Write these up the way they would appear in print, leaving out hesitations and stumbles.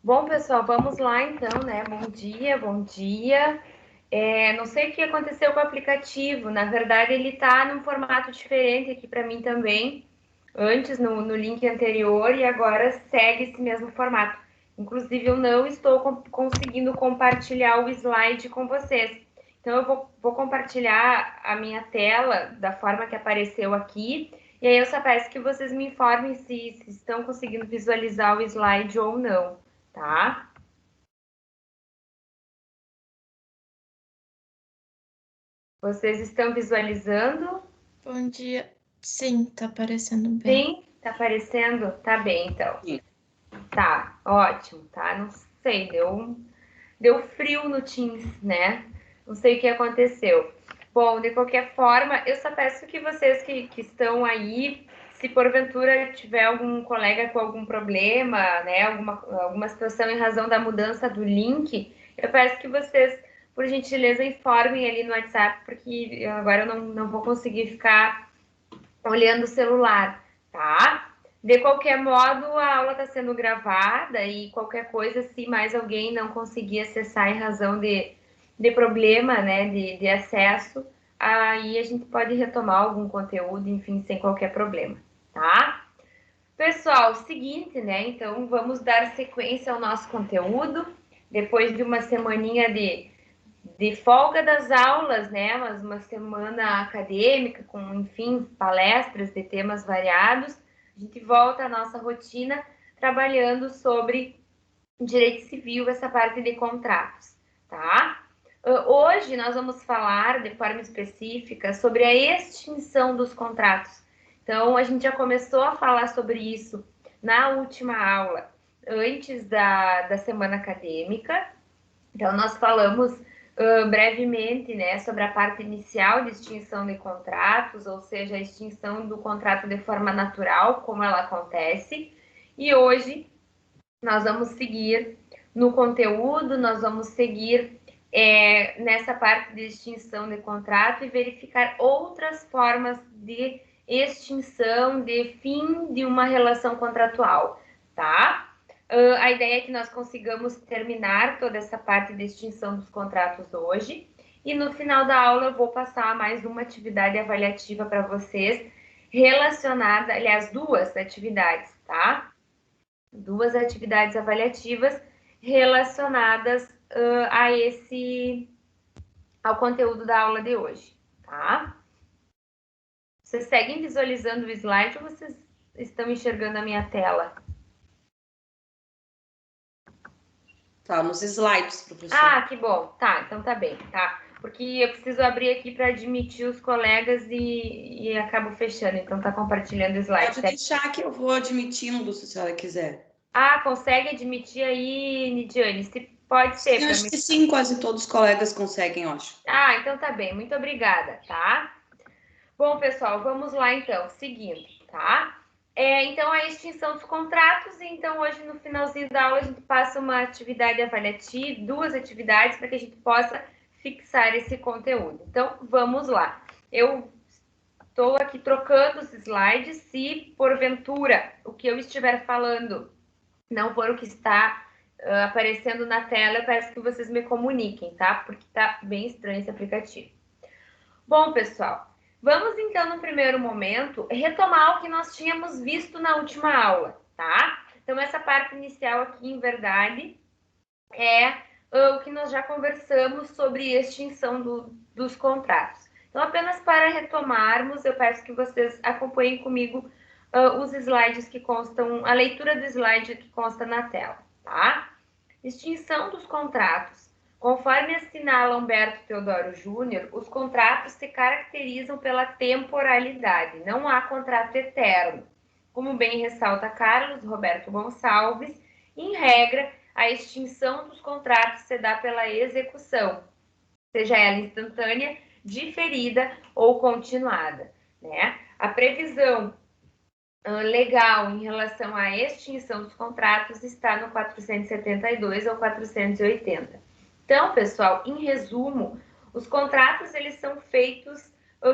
Bom, pessoal, vamos lá então, né? Bom dia, bom dia. Não sei o que aconteceu com o aplicativo. Na verdade, ele está num formato diferente aqui para mim também. Antes, no link anterior, e agora segue esse mesmo formato. Inclusive, eu não estou conseguindo compartilhar o slide com vocês. Então, eu vou compartilhar a minha tela da forma que apareceu aqui. E aí, eu só peço que vocês me informem se estão conseguindo visualizar o slide ou não, tá? Vocês estão visualizando? Bom dia. Sim, tá aparecendo bem. Sim? Tá aparecendo? Tá bem, então. Sim. Tá, ótimo, tá? Não sei, deu frio no Teams, né? Não sei o que aconteceu. Bom, de qualquer forma, eu só peço que vocês que estão aí, se porventura tiver algum colega com algum problema, né, alguma situação em razão da mudança do link, eu peço que vocês, por gentileza, informem ali no WhatsApp, porque agora eu não vou conseguir ficar olhando o celular, tá? De qualquer modo, a aula está sendo gravada e qualquer coisa, se mais alguém não conseguir acessar em razão de problema, né, de acesso, aí a gente pode retomar algum conteúdo, enfim, sem qualquer problema, tá? Pessoal, seguinte, né? Então, vamos dar sequência ao nosso conteúdo. Depois de uma semaninha de folga das aulas, né? Mas uma semana acadêmica com, enfim, palestras de temas variados. A gente volta à nossa rotina trabalhando sobre direito civil, essa parte de contratos, tá? Hoje nós vamos falar de forma específica sobre a extinção dos contratos. Então, a gente já começou a falar sobre isso na última aula, antes da semana acadêmica. Então, nós falamos brevemente, né, sobre a parte inicial de extinção de contratos, ou seja, a extinção do contrato de forma natural, como ela acontece. E hoje nós vamos seguir no conteúdo, nós vamos seguir nessa parte de extinção de contrato e verificar outras formas de extinção, de fim de uma relação contratual, tá? A ideia é que nós consigamos terminar toda essa parte de extinção dos contratos hoje. E no final da aula eu vou passar mais uma atividade avaliativa para vocês, relacionada, aliás, duas atividades, tá? Duas atividades avaliativas relacionadas ao conteúdo da aula de hoje, tá? Vocês seguem visualizando o slide ou vocês estão enxergando a minha tela? Tá, nos slides, professor. Ah, que bom. Tá, então tá bem, tá? Porque eu preciso abrir aqui para admitir os colegas e acabo fechando, então tá compartilhando o slide. Pode deixar que eu vou admitindo, se a senhora quiser. Ah, consegue admitir aí, Nidiane? Se pode ser. Eu acho que sim, quase todos os colegas conseguem, eu acho. Ah, então tá bem. Muito obrigada, tá? Bom, pessoal, vamos lá então, seguindo, tá? Então, a extinção dos contratos, então hoje no finalzinho da aula a gente passa uma atividade avaliativa, duas atividades para que a gente possa fixar esse conteúdo. Então, vamos lá. Eu estou aqui trocando os slides, se porventura o que eu estiver falando não for o que está aparecendo na tela, eu peço que vocês me comuniquem, tá? Porque tá bem estranho esse aplicativo. Bom, pessoal, vamos então, no primeiro momento, retomar o que nós tínhamos visto na última aula, tá? Então, essa parte inicial aqui, em verdade, é o que nós já conversamos sobre extinção dos contratos. Então, apenas para retomarmos, eu peço que vocês acompanhem comigo os slides que constam, a leitura do slide que consta na tela, tá? Extinção dos contratos. Conforme assinala Humberto Teodoro Júnior, os contratos se caracterizam pela temporalidade, não há contrato eterno. Como bem ressalta Carlos Roberto Gonçalves, em regra, a extinção dos contratos se dá pela execução, seja ela instantânea, diferida ou continuada, né? A previsão legal em relação à extinção dos contratos está no 472 ou 480. Então, pessoal, em resumo, os contratos eles são feitos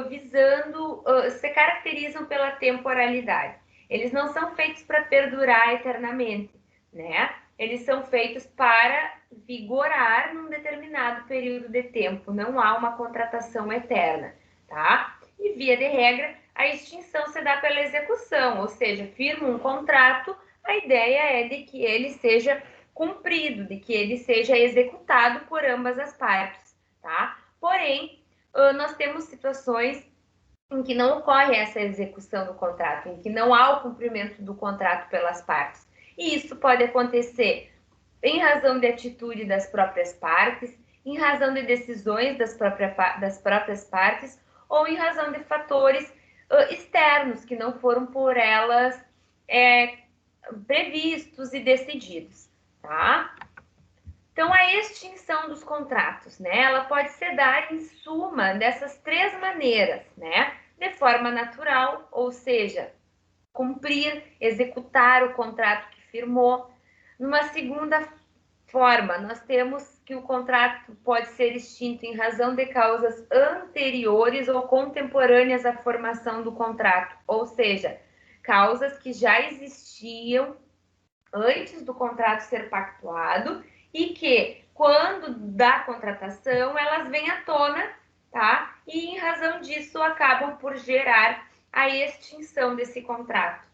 visando, se caracterizam pela temporalidade. Eles não são feitos para perdurar eternamente, né? eles são feitos para vigorar num determinado período de tempo, não há uma contratação eterna, tá? E via de regra, a extinção se dá pela execução, ou seja, firma um contrato, a ideia é de que ele seja cumprido, de que ele seja executado por ambas as partes, tá? Porém, nós temos situações em que não ocorre essa execução do contrato, em que não há o cumprimento do contrato pelas partes. E isso pode acontecer em razão de atitude das próprias partes, em razão de decisões das próprias partes, ou em razão de fatores externos que não foram por elas previstos e decididos, tá? Então, a extinção dos contratos, né? Ela pode se dar em suma dessas três maneiras, né? De forma natural, ou seja, cumprir, executar o contrato que firmou. Numa segunda forma, nós temos que o contrato pode ser extinto em razão de causas anteriores ou contemporâneas à formação do contrato, ou seja, causas que já existiam antes do contrato ser pactuado e que, quando da contratação, elas vêm à tona, tá? E, em razão disso, acabam por gerar a extinção desse contrato.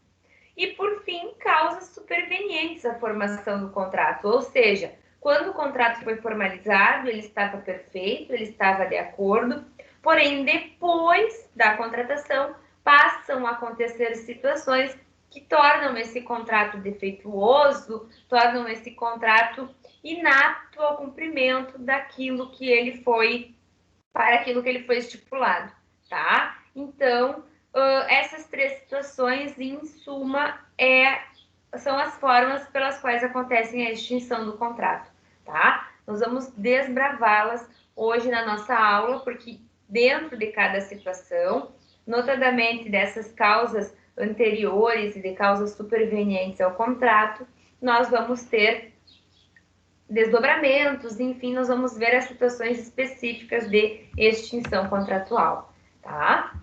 E, por fim, causas supervenientes à formação do contrato, ou seja, quando o contrato foi formalizado, ele estava perfeito, ele estava de acordo, porém, depois da contratação, passam a acontecer situações que tornam esse contrato defeituoso, tornam esse contrato inato ao cumprimento daquilo que ele foi, para aquilo que ele foi estipulado, tá? Então, essas três situações, em suma, são as formas pelas quais acontecem a extinção do contrato, tá? Nós vamos desbravá-las hoje na nossa aula, porque dentro de cada situação, notadamente dessas causas anteriores e de causas supervenientes ao contrato, nós vamos ter desdobramentos, enfim, nós vamos ver as situações específicas de extinção contratual, tá?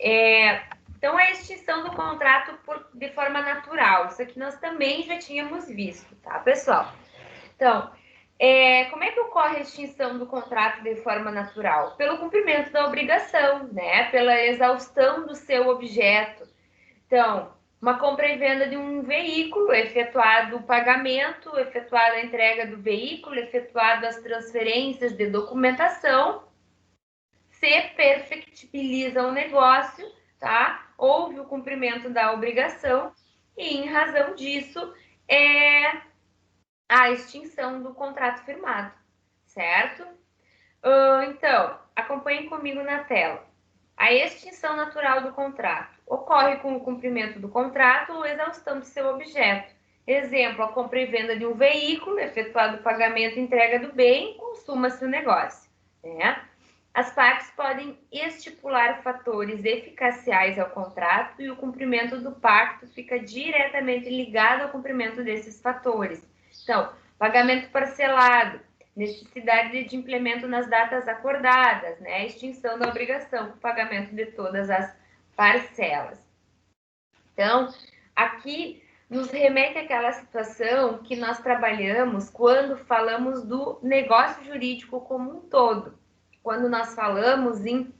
Então, a extinção do contrato de forma natural, isso aqui nós também já tínhamos visto, tá, pessoal? Então, como é que ocorre a extinção do contrato de forma natural? Pelo cumprimento da obrigação, né? Pela exaustão do seu objeto. Então, uma compra e venda de um veículo, efetuado o pagamento, efetuada a entrega do veículo, efetuado as transferências de documentação, se perfectibiliza o negócio, tá? Houve o cumprimento da obrigação e, em razão disso, a extinção do contrato firmado, certo? Então, acompanhem comigo na tela. A extinção natural do contrato ocorre com o cumprimento do contrato ou exaustão do seu objeto. Exemplo, a compra e venda de um veículo, efetuado o pagamento e entrega do bem, consuma-se o negócio, né? As partes podem estipular fatores eficaciais ao contrato e o cumprimento do pacto fica diretamente ligado ao cumprimento desses fatores. Então, pagamento parcelado, necessidade de implemento nas datas acordadas, né? Extinção da obrigação com pagamento de todas as parcelas. Então, aqui nos remete àquela situação que nós trabalhamos quando falamos do negócio jurídico como um todo. Quando nós falamos em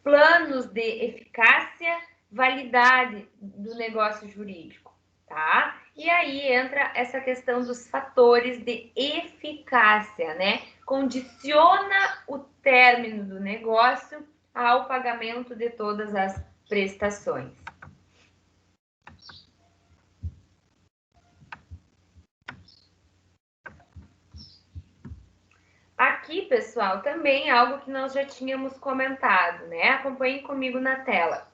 planos de eficácia, validade do negócio jurídico, tá? E aí entra essa questão dos fatores de eficácia, né? Condiciona o término do negócio ao pagamento de todas as prestações. Aqui, pessoal, também algo que nós já tínhamos comentado, né? Acompanhem comigo na tela.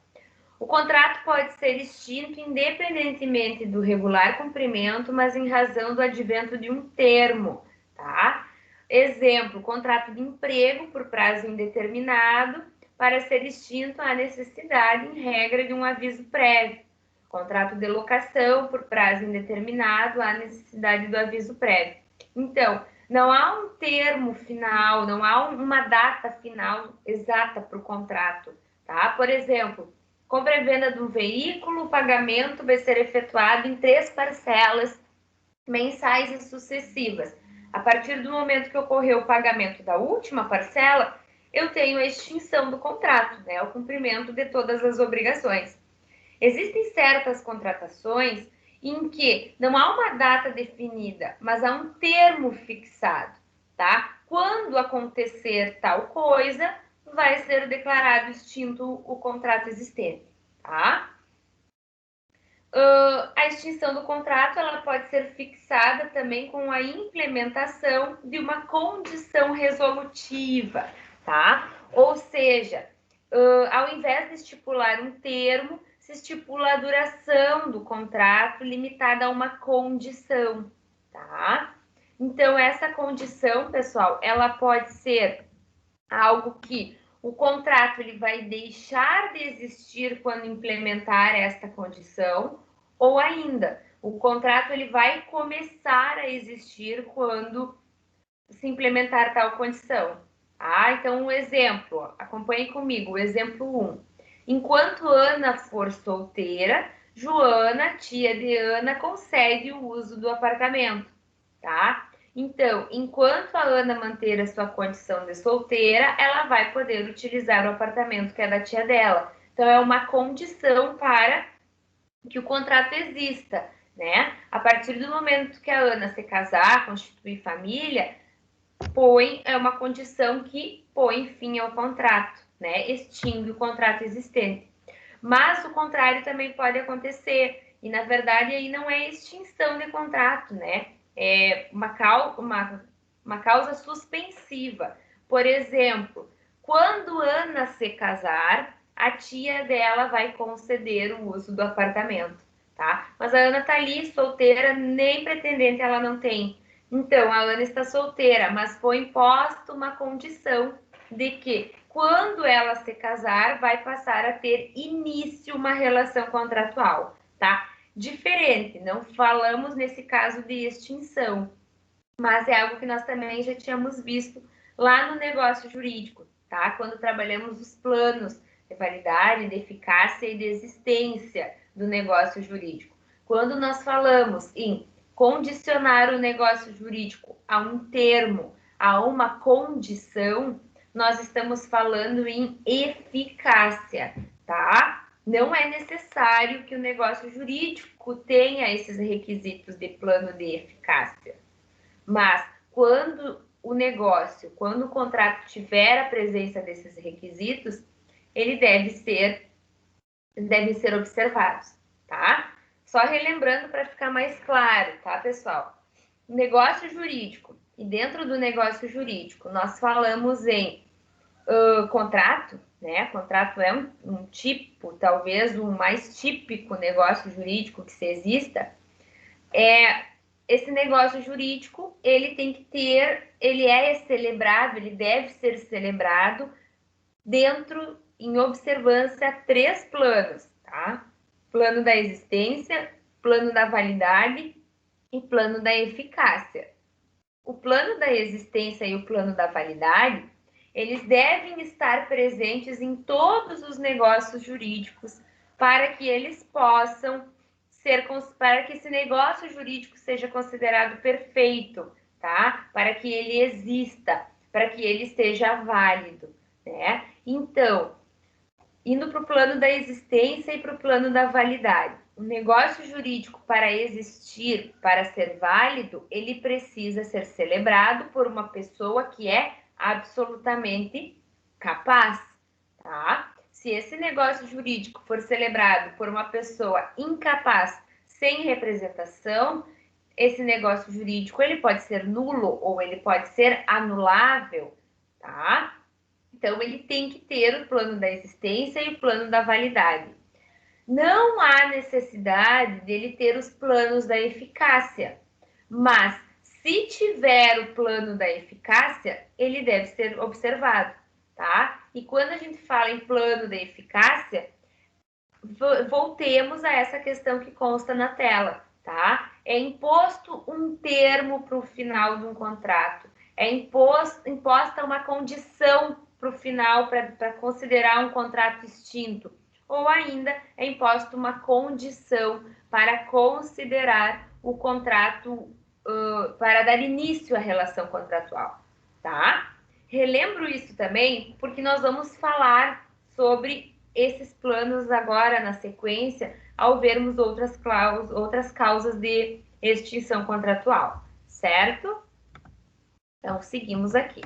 O contrato pode ser extinto independentemente do regular cumprimento, mas em razão do advento de um termo, tá? Exemplo, contrato de emprego por prazo indeterminado, para ser extinto há necessidade, em regra, de um aviso prévio. Contrato de locação por prazo indeterminado, há necessidade do aviso prévio. Então, não há um termo final, não há uma data final exata para o contrato, tá? Por exemplo, compra e venda de um veículo, o pagamento vai ser efetuado em 3 parcelas mensais e sucessivas. A partir do momento que ocorreu o pagamento da última parcela, eu tenho a extinção do contrato, né? O cumprimento de todas as obrigações. Existem certas contratações em que não há uma data definida, mas há um termo fixado, tá? Quando acontecer tal coisa, vai ser declarado extinto o contrato existente, tá? A extinção do contrato ela pode ser fixada também com a implementação de uma condição resolutiva, tá? Ou seja, ao invés de estipular um termo, se estipula a duração do contrato limitada a uma condição, tá? Então, essa condição, pessoal, ela pode ser algo que o contrato ele vai deixar de existir quando implementar esta condição, ou ainda, o contrato ele vai começar a existir quando se implementar tal condição. Então, um exemplo, acompanhe comigo, o exemplo 1. Enquanto Ana for solteira, Joana, tia de Ana, concede o uso do apartamento, tá? Então, enquanto a Ana manter a sua condição de solteira, ela vai poder utilizar o apartamento que é da tia dela. Então, é uma condição para que o contrato exista, né? A partir do momento que a Ana se casar, constituir família, é uma condição que põe fim ao contrato, né? Extingue o contrato existente. Mas o contrário também pode acontecer, e na verdade aí não é extinção de contrato, né? É uma causa suspensiva. Por exemplo, quando Ana se casar, a tia dela vai conceder o uso do apartamento, tá? Mas a Ana tá ali solteira, nem pretendente ela não tem. Então, a Ana está solteira, mas foi imposta uma condição de que, quando ela se casar, vai passar a ter início uma relação contratual, tá? Diferente, não falamos nesse caso de extinção, mas é algo que nós também já tínhamos visto lá no negócio jurídico, tá? Quando trabalhamos os planos de validade, de eficácia e de existência do negócio jurídico. Quando nós falamos em condicionar o negócio jurídico a um termo, a uma condição, nós estamos falando em eficácia, tá? Não é necessário que o negócio jurídico tenha esses requisitos de plano de eficácia. Mas quando quando o contrato tiver a presença desses requisitos, eles devem ser observados, tá? Só relembrando para ficar mais claro, tá, pessoal? Negócio jurídico. E dentro do negócio jurídico, nós falamos em contrato, né? Contrato é um tipo, talvez o mais típico negócio jurídico que se exista. Esse negócio jurídico, ele deve ser celebrado em observância a 3 planos, tá? Plano da existência, plano da validade e plano da eficácia. O plano da existência e o plano da validade, eles devem estar presentes em todos os negócios jurídicos para que eles possam para que esse negócio jurídico seja considerado perfeito, tá? Para que ele exista, para que ele esteja válido, né? Então, indo para o plano da existência e para o plano da validade. O negócio jurídico, para existir, para ser válido, ele precisa ser celebrado por uma pessoa que é absolutamente capaz, tá? Se esse negócio jurídico for celebrado por uma pessoa incapaz, sem representação, esse negócio jurídico ele pode ser nulo ou ele pode ser anulável, tá? Então, ele tem que ter o plano da existência e o plano da validade. Não há necessidade dele ter os planos da eficácia, mas se tiver o plano da eficácia, ele deve ser observado, tá? E quando a gente fala em plano da eficácia, voltemos a essa questão que consta na tela, tá? É imposto um termo para o final de um contrato, é imposta uma condição para o final, para considerar um contrato extinto, ou ainda é imposta uma condição para considerar o contrato para dar início à relação contratual, tá? Relembro isso também porque nós vamos falar sobre esses planos agora na sequência, ao vermos outras causas de extinção contratual, certo? Então, seguimos aqui.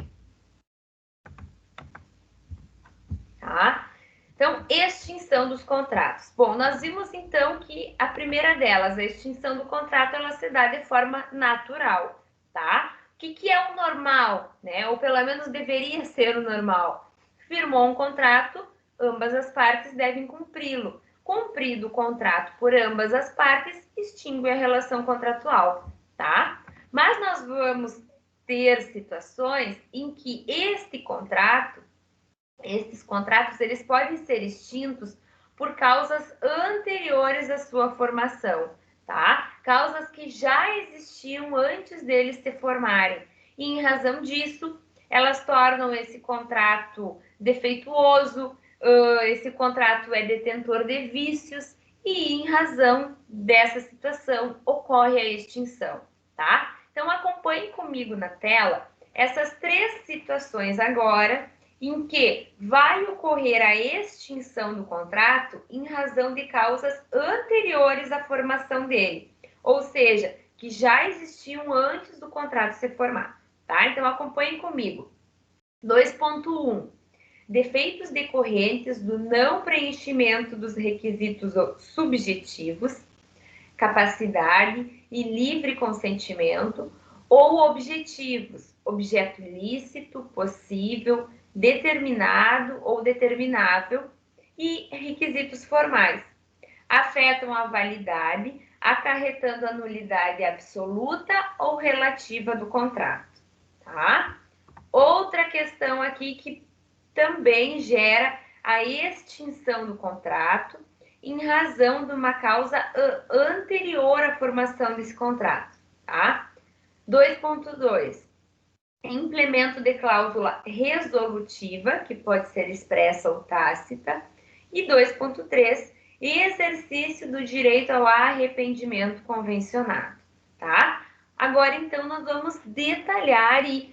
Tá? Então, extinção dos contratos. Bom, nós vimos então que a primeira delas, a extinção do contrato, ela se dá de forma natural, tá? O que é o normal, né? Ou pelo menos deveria ser o normal. Firmou um contrato, ambas as partes devem cumpri-lo. Cumprido o contrato por ambas as partes, extingue a relação contratual, tá? Mas nós vamos ter situações em que esses contratos, eles podem ser extintos por causas anteriores à sua formação, tá? Causas que já existiam antes deles se formarem. E em razão disso, elas tornam esse contrato defeituoso, esse contrato é detentor de vícios e em razão dessa situação ocorre a extinção, tá? Então acompanhe comigo na tela essas 3 situações agora em que vai ocorrer a extinção do contrato em razão de causas anteriores à formação dele, ou seja, que já existiam antes do contrato ser formado, tá? Então acompanhe comigo. 2.1. Defeitos decorrentes do não preenchimento dos requisitos subjetivos, capacidade e livre consentimento, ou objetivos, objeto ilícito, possível, determinado ou determinável, e requisitos formais. Afetam a validade, acarretando a nulidade absoluta ou relativa do contrato, tá? Outra questão aqui que também gera a extinção do contrato em razão de uma causa anterior à formação desse contrato, tá? 2.2. Implemento de cláusula resolutiva, que pode ser expressa ou tácita. E 2.3. Exercício do direito ao arrependimento convencionado, tá? Agora, então, nós vamos detalhar e,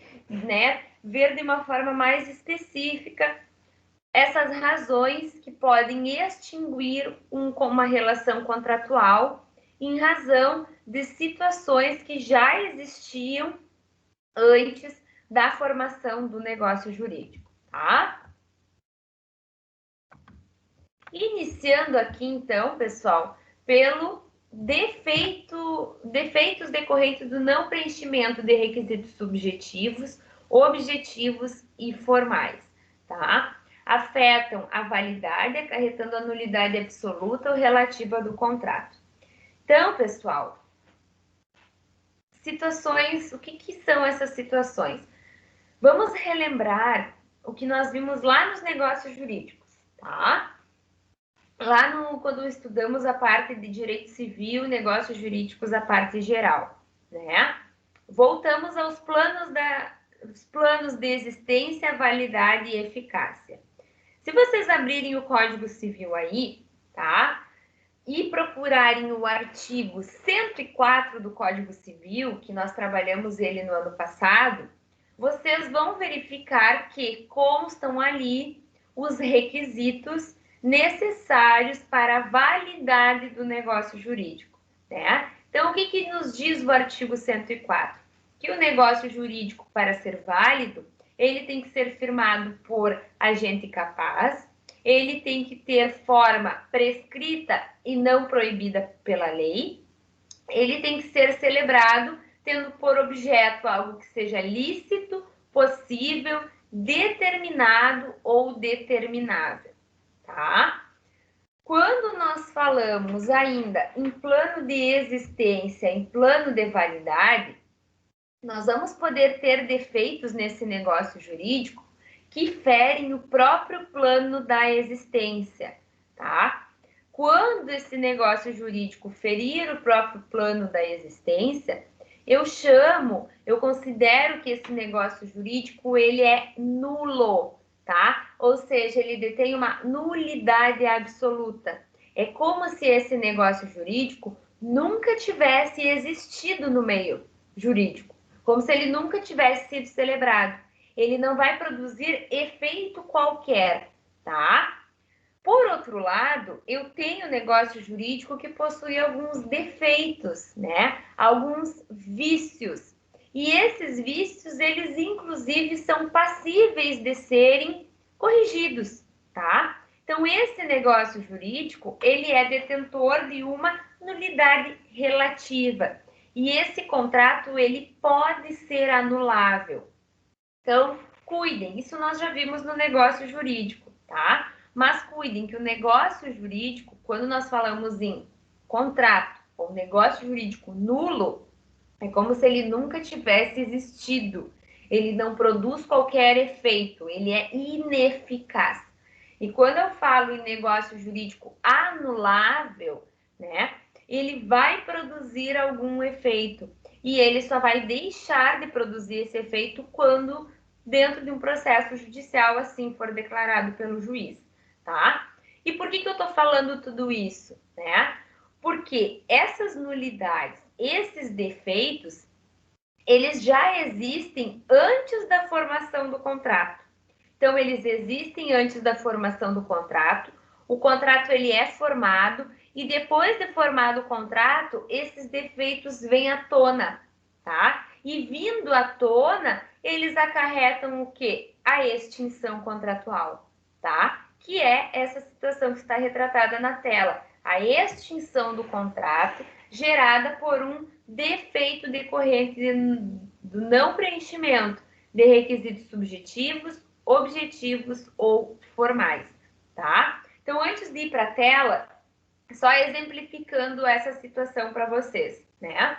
ver de uma forma mais específica essas razões que podem extinguir uma relação contratual em razão de situações que já existiam antes da formação do negócio jurídico, tá? Iniciando aqui, então, pessoal, pelo defeitos decorrentes do não preenchimento de requisitos subjetivos, objetivos e formais, tá? Afetam a validade, acarretando a nulidade absoluta ou relativa do contrato. Então, pessoal, situações, o que são essas situações? Vamos relembrar o que nós vimos lá nos negócios jurídicos, tá? Lá quando estudamos a parte de direito civil e negócios jurídicos, a parte geral, né? Voltamos aos planos de existência, validade e eficácia. Se vocês abrirem o Código Civil aí, tá? E procurarem o artigo 104 do Código Civil, que nós trabalhamos ele no ano passado, vocês vão verificar que constam ali os requisitos necessários para a validade do negócio jurídico, né? Então, o que nos diz o artigo 104? Que o negócio jurídico, para ser válido, ele tem que ser firmado por agente capaz, ele tem que ter forma prescrita e não proibida pela lei, ele tem que ser celebrado tendo por objeto algo que seja lícito, possível, determinado ou determinável, tá? Quando nós falamos ainda em plano de existência, em plano de validade, nós vamos poder ter defeitos nesse negócio jurídico que ferem o próprio plano da existência, tá? Quando esse negócio jurídico ferir o próprio plano da existência, eu considero que esse negócio jurídico, ele é nulo, tá? Ou seja, ele detém uma nulidade absoluta. É como se esse negócio jurídico nunca tivesse existido no meio, jurídico, como se ele nunca tivesse sido celebrado. Ele não vai produzir efeito qualquer, tá? Por outro lado, eu tenho negócio jurídico que possui alguns defeitos, né? Alguns vícios. E esses vícios, eles inclusive são passíveis de serem corrigidos, tá? Então, esse negócio jurídico, ele é detentor de uma nulidade relativa. E esse contrato, ele pode ser anulável. Então, cuidem, isso nós já vimos no negócio jurídico, tá? Mas cuidem que o negócio jurídico, quando nós falamos em contrato ou negócio jurídico nulo, é como se ele nunca tivesse existido. Ele não produz qualquer efeito, ele é ineficaz. E quando eu falo em negócio jurídico anulável, né, ele vai produzir algum efeito. E ele só vai deixar de produzir esse efeito quando dentro de um processo judicial assim for declarado pelo juiz, tá? E por que eu tô falando tudo isso, né? Porque essas nulidades, esses defeitos, eles já existem antes da formação do contrato. Então, eles existem antes da formação do contrato, o contrato ele é formado e depois de formado o contrato, esses defeitos vêm à tona, tá? E vindo à tona, eles acarretam o quê? A extinção contratual, tá? Que é essa situação que está retratada na tela. A extinção do contrato gerada por um defeito decorrente do não preenchimento de requisitos subjetivos, objetivos ou formais, tá? Então, antes de ir para a tela, só exemplificando essa situação para vocês, né?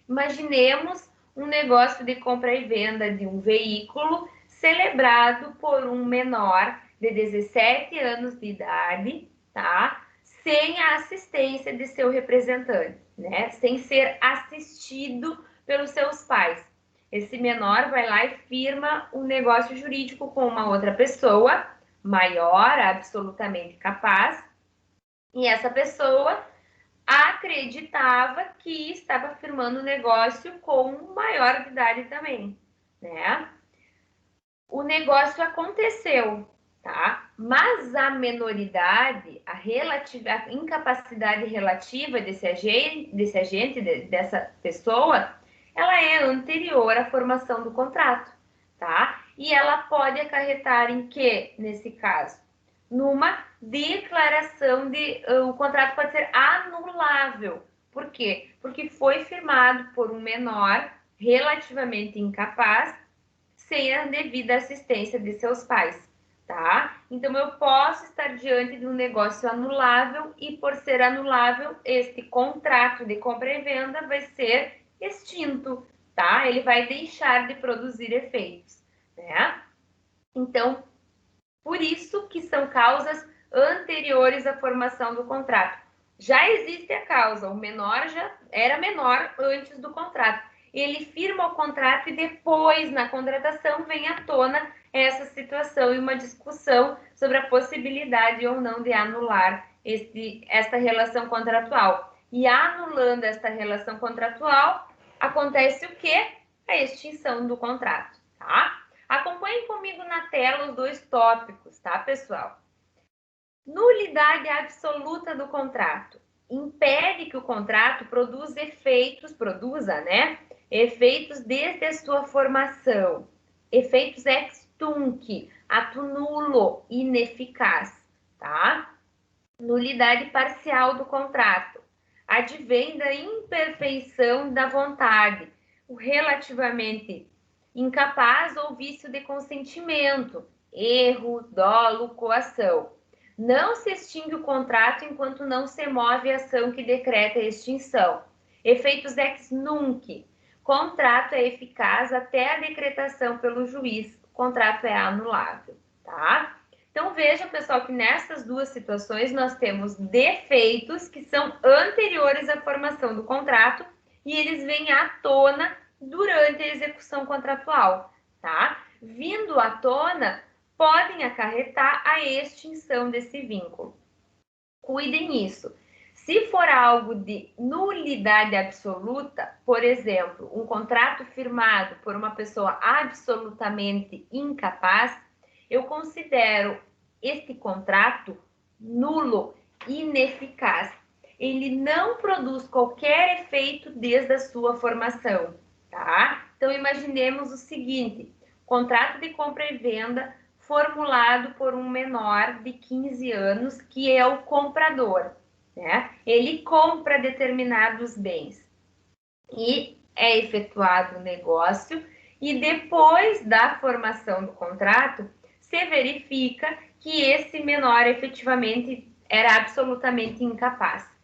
Imaginemos um negócio de compra e venda de um veículo celebrado por um menor de 17 anos de idade, tá? Sem a assistência de seu representante, né? Sem ser assistido pelos seus pais. Esse menor vai lá e firma um negócio jurídico com uma outra pessoa maior, absolutamente capaz, e essa pessoa acreditava que estava firmando um negócio com um maior de idade também, né? O negócio aconteceu, tá? Mas a menoridade, a incapacidade relativa dessa pessoa, ela é anterior à formação do contrato, tá? E ela pode acarretar em quê, nesse caso? Numa declaração de... O contrato pode ser anulável. Por quê? Porque foi firmado por um menor relativamente incapaz, sem a devida assistência de seus pais, tá? Então, eu posso estar diante de um negócio anulável e, por ser anulável, este contrato de compra e venda vai ser extinto, tá? Ele vai deixar de produzir efeitos, né? Então, por isso que são causas anteriores à formação do contrato. Já existe a causa, o menor já era menor antes do contrato. Ele firma o contrato e depois, na contratação, vem à tona essa situação e uma discussão sobre a possibilidade ou não de anular esta relação contratual. E anulando esta relação contratual, acontece o quê? A extinção do contrato, tá? Acompanhem comigo na tela os dois tópicos, tá, pessoal? Nulidade absoluta do contrato. Impede que o contrato produza, né? Efeitos desde a sua formação. Efeitos ex tunc, ato nulo, ineficaz, tá? Nulidade parcial do contrato. Advém da imperfeição da vontade, o relativamente incapaz ou vício de consentimento, erro, dolo, coação. Não se extingue o contrato enquanto não se move a ação que decreta a extinção. Efeitos ex nunc. Contrato é eficaz até a decretação pelo juiz. O contrato é anulável, tá? Então, veja, pessoal, que nessas duas situações nós temos defeitos que são anteriores à formação do contrato e eles vêm à tona durante a execução contratual, tá? Vindo à tona, podem acarretar a extinção desse vínculo. Cuidem isso. Se for algo de nulidade absoluta, por exemplo, um contrato firmado por uma pessoa absolutamente incapaz, eu considero este contrato nulo, ineficaz. Ele não produz qualquer efeito desde a sua formação, tá? Então, imaginemos o seguinte: contrato de compra e venda formulado por um menor de 15 anos, que é o comprador, né? Ele compra determinados bens e é efetuado o negócio, e depois da formação do contrato, se verifica que esse menor efetivamente era absolutamente incapaz.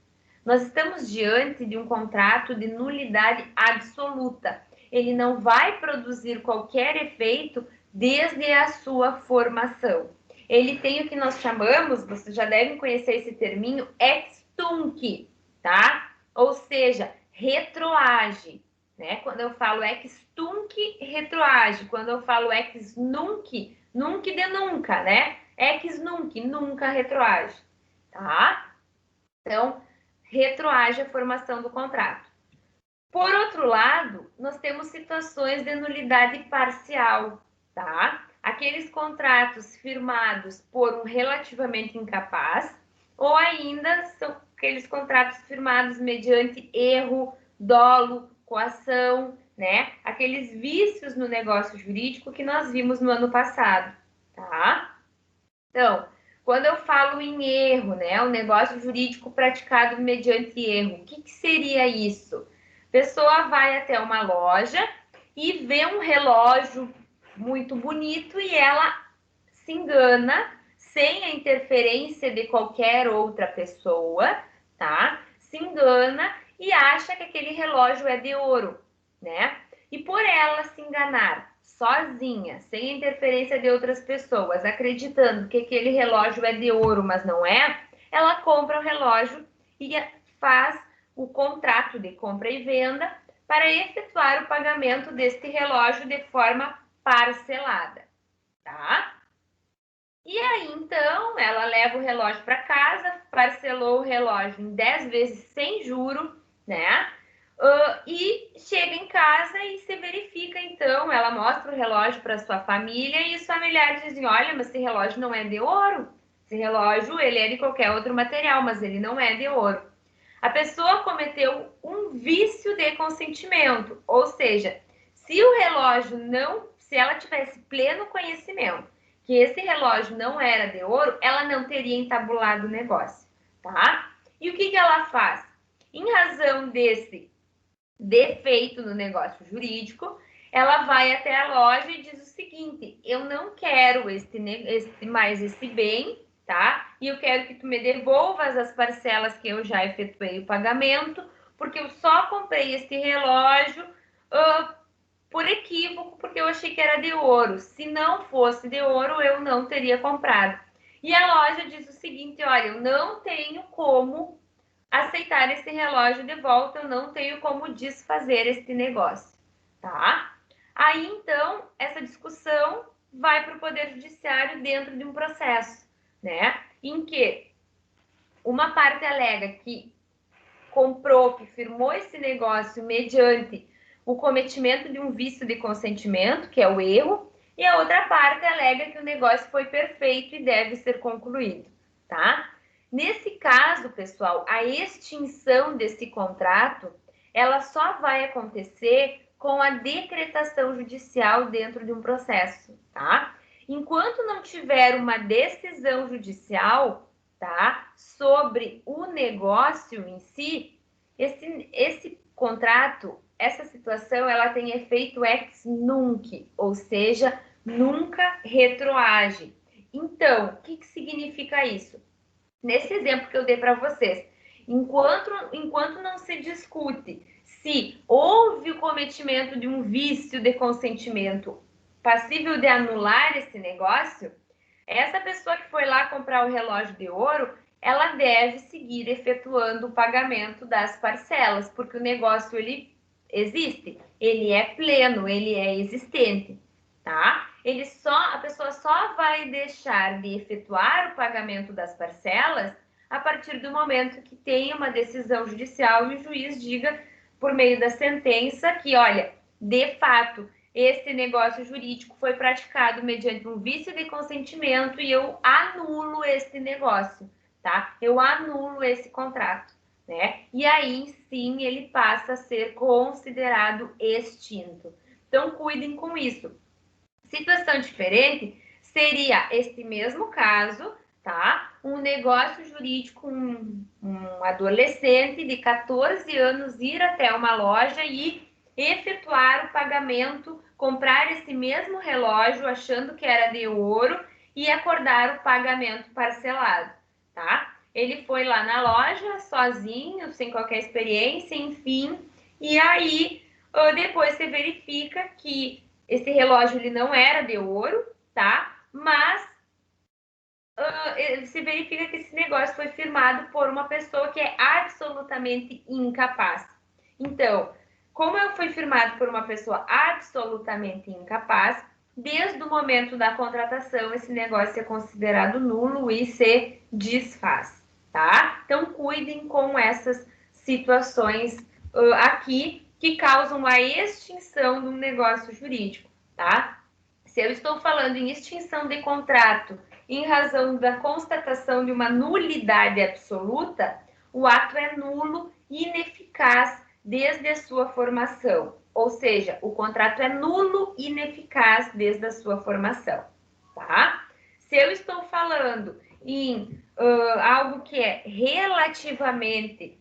Nós estamos diante de um contrato de nulidade absoluta. Ele não vai produzir qualquer efeito desde a sua formação. Ele tem o que nós chamamos, vocês já devem conhecer esse terminho, ex tunc, tá? Ou seja, retroage, né? Quando eu falo ex tunc, retroage. Quando eu falo ex nunc, nunc de nunca, né? Ex nunc, nunca retroage, tá? Então, retroage a formação do contrato. Por outro lado, nós temos situações de nulidade parcial, tá? Aqueles contratos firmados por um relativamente incapaz, ou ainda são aqueles contratos firmados mediante erro, dolo, coação, né? Aqueles vícios no negócio jurídico que nós vimos no ano passado, tá? Então, quando eu falo em erro, né, o negócio jurídico praticado mediante erro, o que seria isso? A pessoa vai até uma loja e vê um relógio muito bonito e ela se engana, sem a interferência de qualquer outra pessoa, tá? Se engana e acha que aquele relógio é de ouro, né? E por ela se enganar sozinha, sem a interferência de outras pessoas, acreditando que aquele relógio é de ouro, mas não é, ela compra o relógio e faz o contrato de compra e venda para efetuar o pagamento deste relógio de forma parcelada, tá? E aí, então, ela leva o relógio para casa, parcelou o relógio em 10 vezes sem juro, né? E chega em casa e se verifica, então, ela mostra o relógio para sua família e os familiares dizem: olha, mas esse relógio não é de ouro. Esse relógio, ele é de qualquer outro material, mas ele não é de ouro. A pessoa cometeu um vício de consentimento, ou seja, se o relógio não, se ela tivesse pleno conhecimento que esse relógio não era de ouro, ela não teria entabulado o negócio, tá? E o que ela faz? Em razão desse defeito no negócio jurídico, ela vai até a loja e diz o seguinte: eu não quero mais esse bem, tá? E eu quero que tu me devolvas as parcelas que eu já efetuei o pagamento, porque eu só comprei este relógio por equívoco, porque eu achei que era de ouro. Se não fosse de ouro, eu não teria comprado. E a loja diz o seguinte: olha, eu não tenho como aceitar esse relógio de volta, eu não tenho como desfazer este negócio, tá? Aí, então, essa discussão vai para o Poder Judiciário dentro de um processo, né? Em que uma parte alega que comprou, que firmou esse negócio mediante o cometimento de um vício de consentimento, que é o erro, e a outra parte alega que o negócio foi perfeito e deve ser concluído, tá? Nesse caso, pessoal, a extinção desse contrato, ela só vai acontecer com a decretação judicial dentro de um processo, tá? Enquanto não tiver uma decisão judicial, tá, sobre o negócio em si, esse contrato, essa situação, ela tem efeito ex nunc, ou seja, nunca retroage. Então, o que significa isso? Nesse exemplo que eu dei para vocês, enquanto não se discute se houve o cometimento de um vício de consentimento passível de anular esse negócio, essa pessoa que foi lá comprar o relógio de ouro, ela deve seguir efetuando o pagamento das parcelas, porque o negócio ele existe, ele é pleno, ele é existente, tá? A pessoa só vai deixar de efetuar o pagamento das parcelas a partir do momento que tenha uma decisão judicial e o juiz diga, por meio da sentença, que, olha, de fato, esse negócio jurídico foi praticado mediante um vício de consentimento e eu anulo esse negócio, tá? Eu anulo esse contrato, né? E aí, sim, ele passa a ser considerado extinto. Então, cuidem com isso. Situação diferente seria este mesmo caso, tá? Um negócio jurídico, um adolescente de 14 anos ir até uma loja e efetuar o pagamento, comprar esse mesmo relógio achando que era de ouro e acordar o pagamento parcelado, tá? Ele foi lá na loja sozinho, sem qualquer experiência, enfim, e aí depois se verifica que esse relógio ele não era de ouro, tá? Mas se verifica que esse negócio foi firmado por uma pessoa que é absolutamente incapaz. Então, como foi firmado por uma pessoa absolutamente incapaz, desde o momento da contratação, esse negócio é considerado nulo e se desfaz, tá? Então, cuidem com essas situações aqui que causam a extinção de um negócio jurídico, tá? Se eu estou falando em extinção de contrato em razão da constatação de uma nulidade absoluta, o ato é nulo e ineficaz desde a sua formação. Ou seja, o contrato é nulo e ineficaz desde a sua formação, tá? Se eu estou falando em algo que é relativamente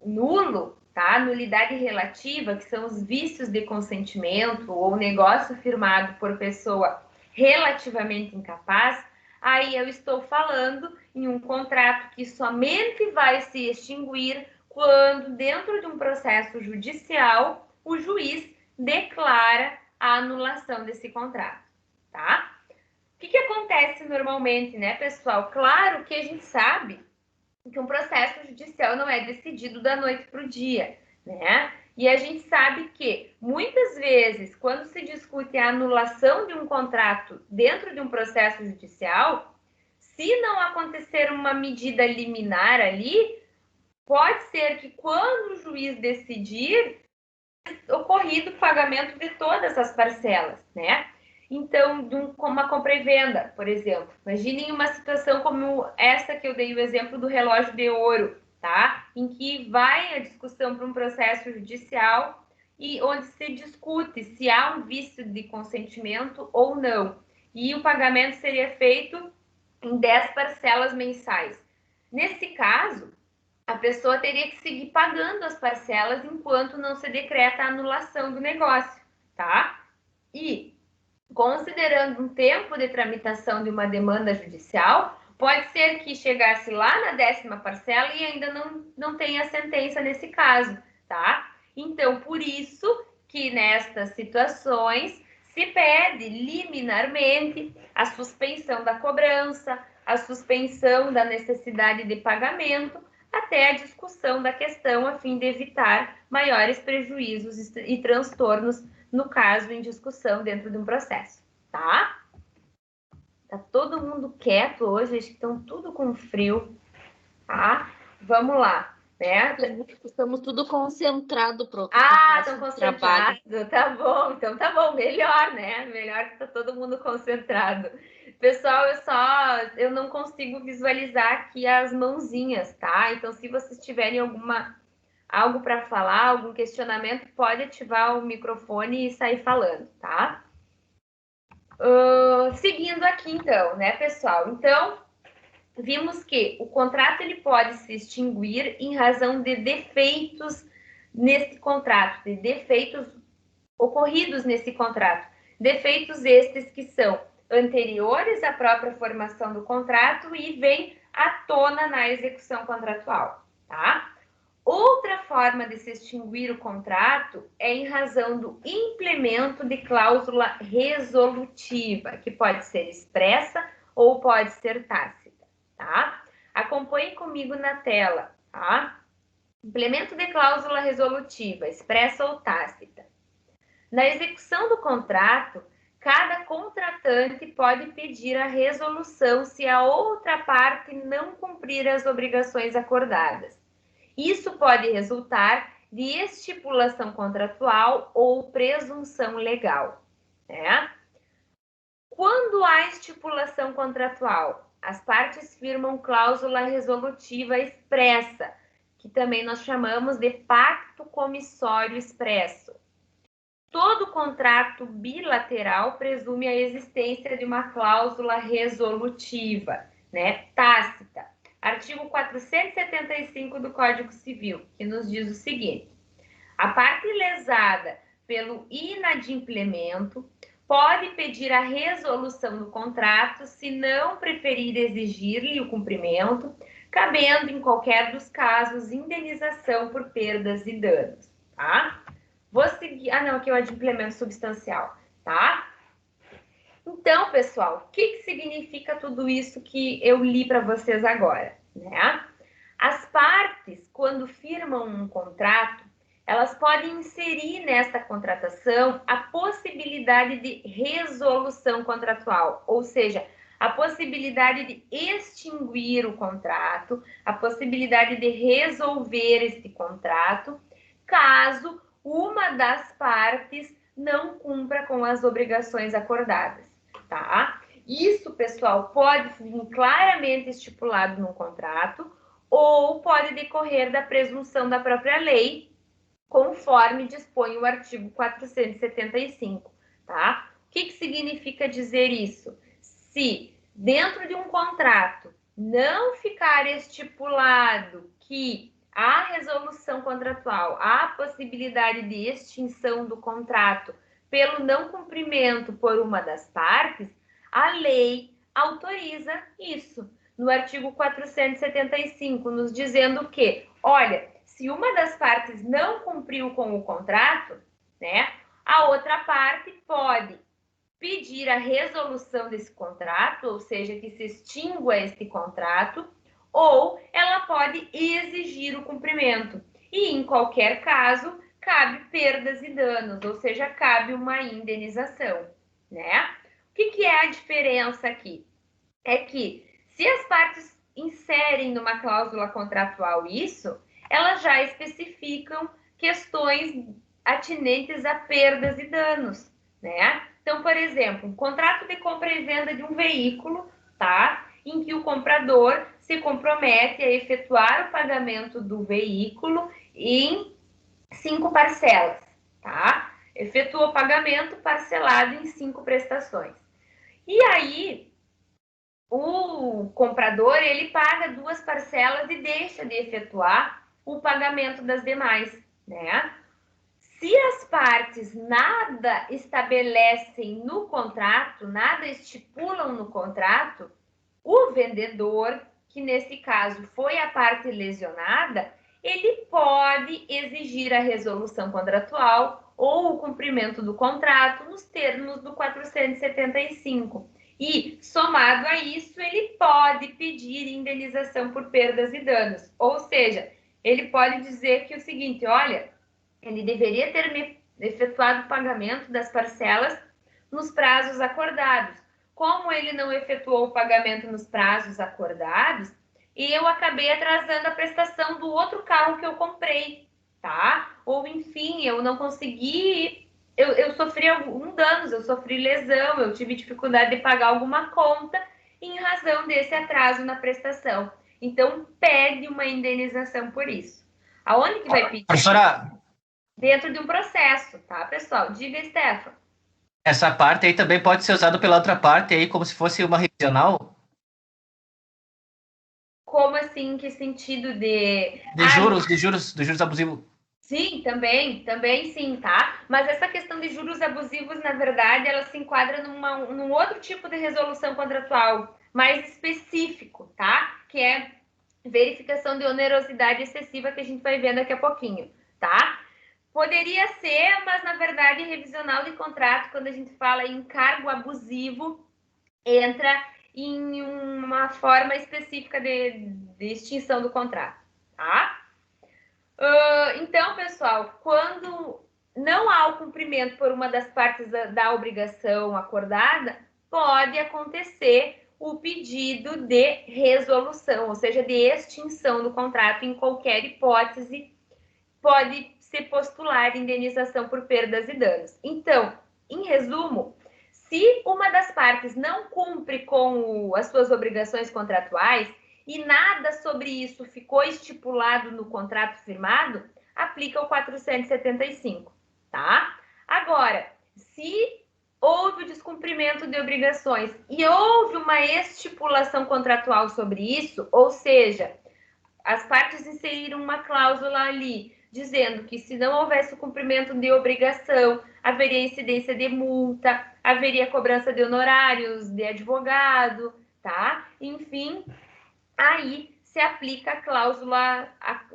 nulo, tá? Nulidade relativa, que são os vícios de consentimento ou negócio firmado por pessoa relativamente incapaz, aí eu estou falando em um contrato que somente vai se extinguir quando, dentro de um processo judicial, o juiz declara a anulação desse contrato, tá? O que acontece normalmente, né, pessoal? Claro que a gente sabe que um processo judicial não é decidido da noite para o dia, né? E a gente sabe que, muitas vezes, quando se discute a anulação de um contrato dentro de um processo judicial, se não acontecer uma medida liminar ali, pode ser que, quando o juiz decidir, ocorrido o pagamento de todas as parcelas, né? Então, como uma compra e venda, por exemplo. Imaginem uma situação como essa que eu dei o exemplo do relógio de ouro, tá? Em que vai a discussão para um processo judicial e onde se discute se há um vício de consentimento ou não. E o pagamento seria feito em 10 parcelas mensais. Nesse caso, a pessoa teria que seguir pagando as parcelas enquanto não se decreta a anulação do negócio, tá? E, considerando um tempo de tramitação de uma demanda judicial, pode ser que chegasse lá na 10ª parcela e ainda não tenha sentença nesse caso, tá? Então, por isso que nestas situações se pede liminarmente a suspensão da cobrança, a suspensão da necessidade de pagamento, até a discussão da questão a fim de evitar maiores prejuízos e transtornos no caso em discussão dentro de um processo, tá? Tá todo mundo quieto hoje, acho que estão tudo com frio, tá? Vamos lá, né? Estamos tudo concentrado pro estão concentrados, tá bom, então tá bom, melhor, né? Melhor que tá todo mundo concentrado. Pessoal, eu não consigo visualizar aqui as mãozinhas, tá? Então, se vocês tiverem algo para falar, algum questionamento, pode ativar o microfone e sair falando, tá? Seguindo aqui, então, né, pessoal? Então, vimos que o contrato ele pode se extinguir em razão de defeitos nesse contrato, de defeitos ocorridos nesse contrato. Defeitos estes que são anteriores à própria formação do contrato e vêm à tona na execução contratual, tá? Outra forma de se extinguir o contrato é em razão do implemento de cláusula resolutiva, que pode ser expressa ou pode ser tácita, tá? Acompanhe comigo na tela, tá? Implemento de cláusula resolutiva, expressa ou tácita. Na execução do contrato, cada contratante pode pedir a resolução se a outra parte não cumprir as obrigações acordadas. Isso pode resultar de estipulação contratual ou presunção legal, né? Quando há estipulação contratual, as partes firmam cláusula resolutiva expressa, que também nós chamamos de pacto comissório expresso. Todo contrato bilateral presume a existência de uma cláusula resolutiva, né, tácita. Artigo 475 do Código Civil, que nos diz o seguinte: a parte lesada pelo inadimplemento pode pedir a resolução do contrato se não preferir exigir-lhe o cumprimento, cabendo em qualquer dos casos indenização por perdas e danos, tá? Vou seguir. Ah, não, aqui é o adimplemento substancial, tá? Então, pessoal, o que significa tudo isso que eu li para vocês agora, né? As partes, quando firmam um contrato, elas podem inserir nesta contratação a possibilidade de resolução contratual, ou seja, a possibilidade de extinguir o contrato, a possibilidade de resolver este contrato, caso uma das partes não cumpra com as obrigações acordadas, tá? Isso, pessoal, pode vir claramente estipulado no contrato ou pode decorrer da presunção da própria lei, conforme dispõe o artigo 475, tá? O que significa dizer isso? Se dentro de um contrato não ficar estipulado que há resolução contratual, há possibilidade de extinção do contrato pelo não cumprimento por uma das partes, a lei autoriza isso. No artigo 475, nos dizendo que, olha, se uma das partes não cumpriu com o contrato, né, a outra parte pode pedir a resolução desse contrato, ou seja, que se extingua este contrato, ou ela pode exigir o cumprimento. E, em qualquer caso, cabe perdas e danos, ou seja, cabe uma indenização, né? O que é a diferença aqui? É que, se as partes inserem numa cláusula contratual isso, elas já especificam questões atinentes a perdas e danos, né? Então, por exemplo, um contrato de compra e venda de um veículo, tá? Em que o comprador se compromete a efetuar o pagamento do veículo em 5 parcelas, tá? Efetua o pagamento parcelado em 5 prestações. E aí, o comprador, ele paga 2 parcelas e deixa de efetuar o pagamento das demais, né? Se as partes nada estabelecem no contrato, nada estipulam no contrato, o vendedor, que nesse caso foi a parte lesionada, ele pode exigir a resolução contratual ou o cumprimento do contrato nos termos do 475. E, somado a isso, ele pode pedir indenização por perdas e danos. Ou seja, ele pode dizer que o seguinte, olha, ele deveria ter efetuado o pagamento das parcelas nos prazos acordados. Como ele não efetuou o pagamento nos prazos acordados, eu acabei atrasando a prestação do outro carro que eu comprei, tá? Ou, enfim, eu não consegui, eu sofri algum danos, eu sofri lesão, eu tive dificuldade de pagar alguma conta em razão desse atraso na prestação. Então, pede uma indenização por isso. Aonde que vai pedir? Professora, dentro de um processo, tá, pessoal? Diga, Stefan. Essa parte aí também pode ser usada pela outra parte aí como se fosse uma revisional? Como assim? Que sentido de juros abusivos. Sim, também sim, tá? Mas essa questão de juros abusivos, na verdade, ela se enquadra num outro tipo de resolução contratual, mais específico, tá? Que é verificação de onerosidade excessiva, que a gente vai ver daqui a pouquinho, tá? Poderia ser, mas na verdade, revisional de contrato, quando a gente fala em encargo abusivo, entra em uma forma específica de extinção do contrato, tá? Então, pessoal, quando não há o cumprimento por uma das partes da obrigação acordada, pode acontecer o pedido de resolução, ou seja, de extinção do contrato em qualquer hipótese, pode se postular indenização por perdas e danos. Então, em resumo, se uma das partes não cumpre com as suas obrigações contratuais e nada sobre isso ficou estipulado no contrato firmado, aplica o 475, tá? Agora, se houve o descumprimento de obrigações e houve uma estipulação contratual sobre isso, ou seja, as partes inseriram uma cláusula ali dizendo que se não houvesse o cumprimento de obrigação, haveria incidência de multa, haveria cobrança de honorários de advogado, tá? Enfim, aí se aplica a cláusula,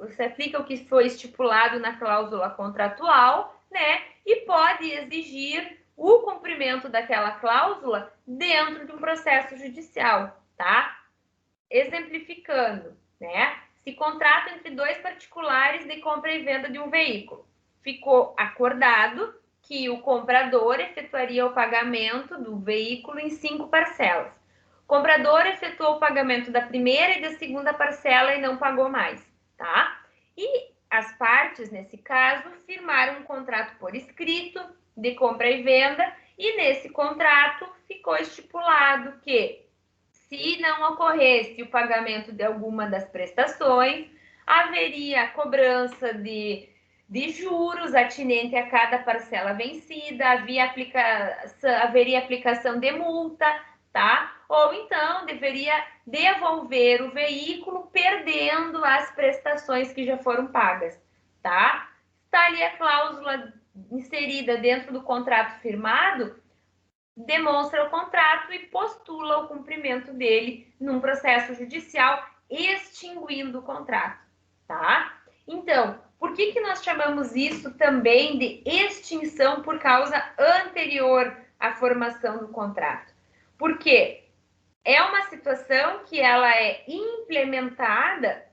se aplica o que foi estipulado na cláusula contratual, né? E pode exigir o cumprimento daquela cláusula dentro de um processo judicial, tá? Exemplificando, né? Se contrato entre dois particulares de compra e venda de um veículo, ficou acordado que o comprador efetuaria o pagamento do veículo em 5 parcelas. O comprador efetuou o pagamento da primeira e da segunda parcela e não pagou mais, tá? E as partes, nesse caso, firmaram um contrato por escrito de compra e venda, e nesse contrato ficou estipulado que, se não ocorresse o pagamento de alguma das prestações, haveria cobrança de juros atinente a cada parcela vencida, haveria aplicação de multa, tá? Ou então deveria devolver o veículo perdendo as prestações que já foram pagas, tá? Está ali a cláusula inserida dentro do contrato firmado, demonstra o contrato e postula o cumprimento dele num processo judicial, extinguindo o contrato, tá? Então, por que nós chamamos isso também de extinção por causa anterior à formação do contrato? Porque é uma situação que ela é implementada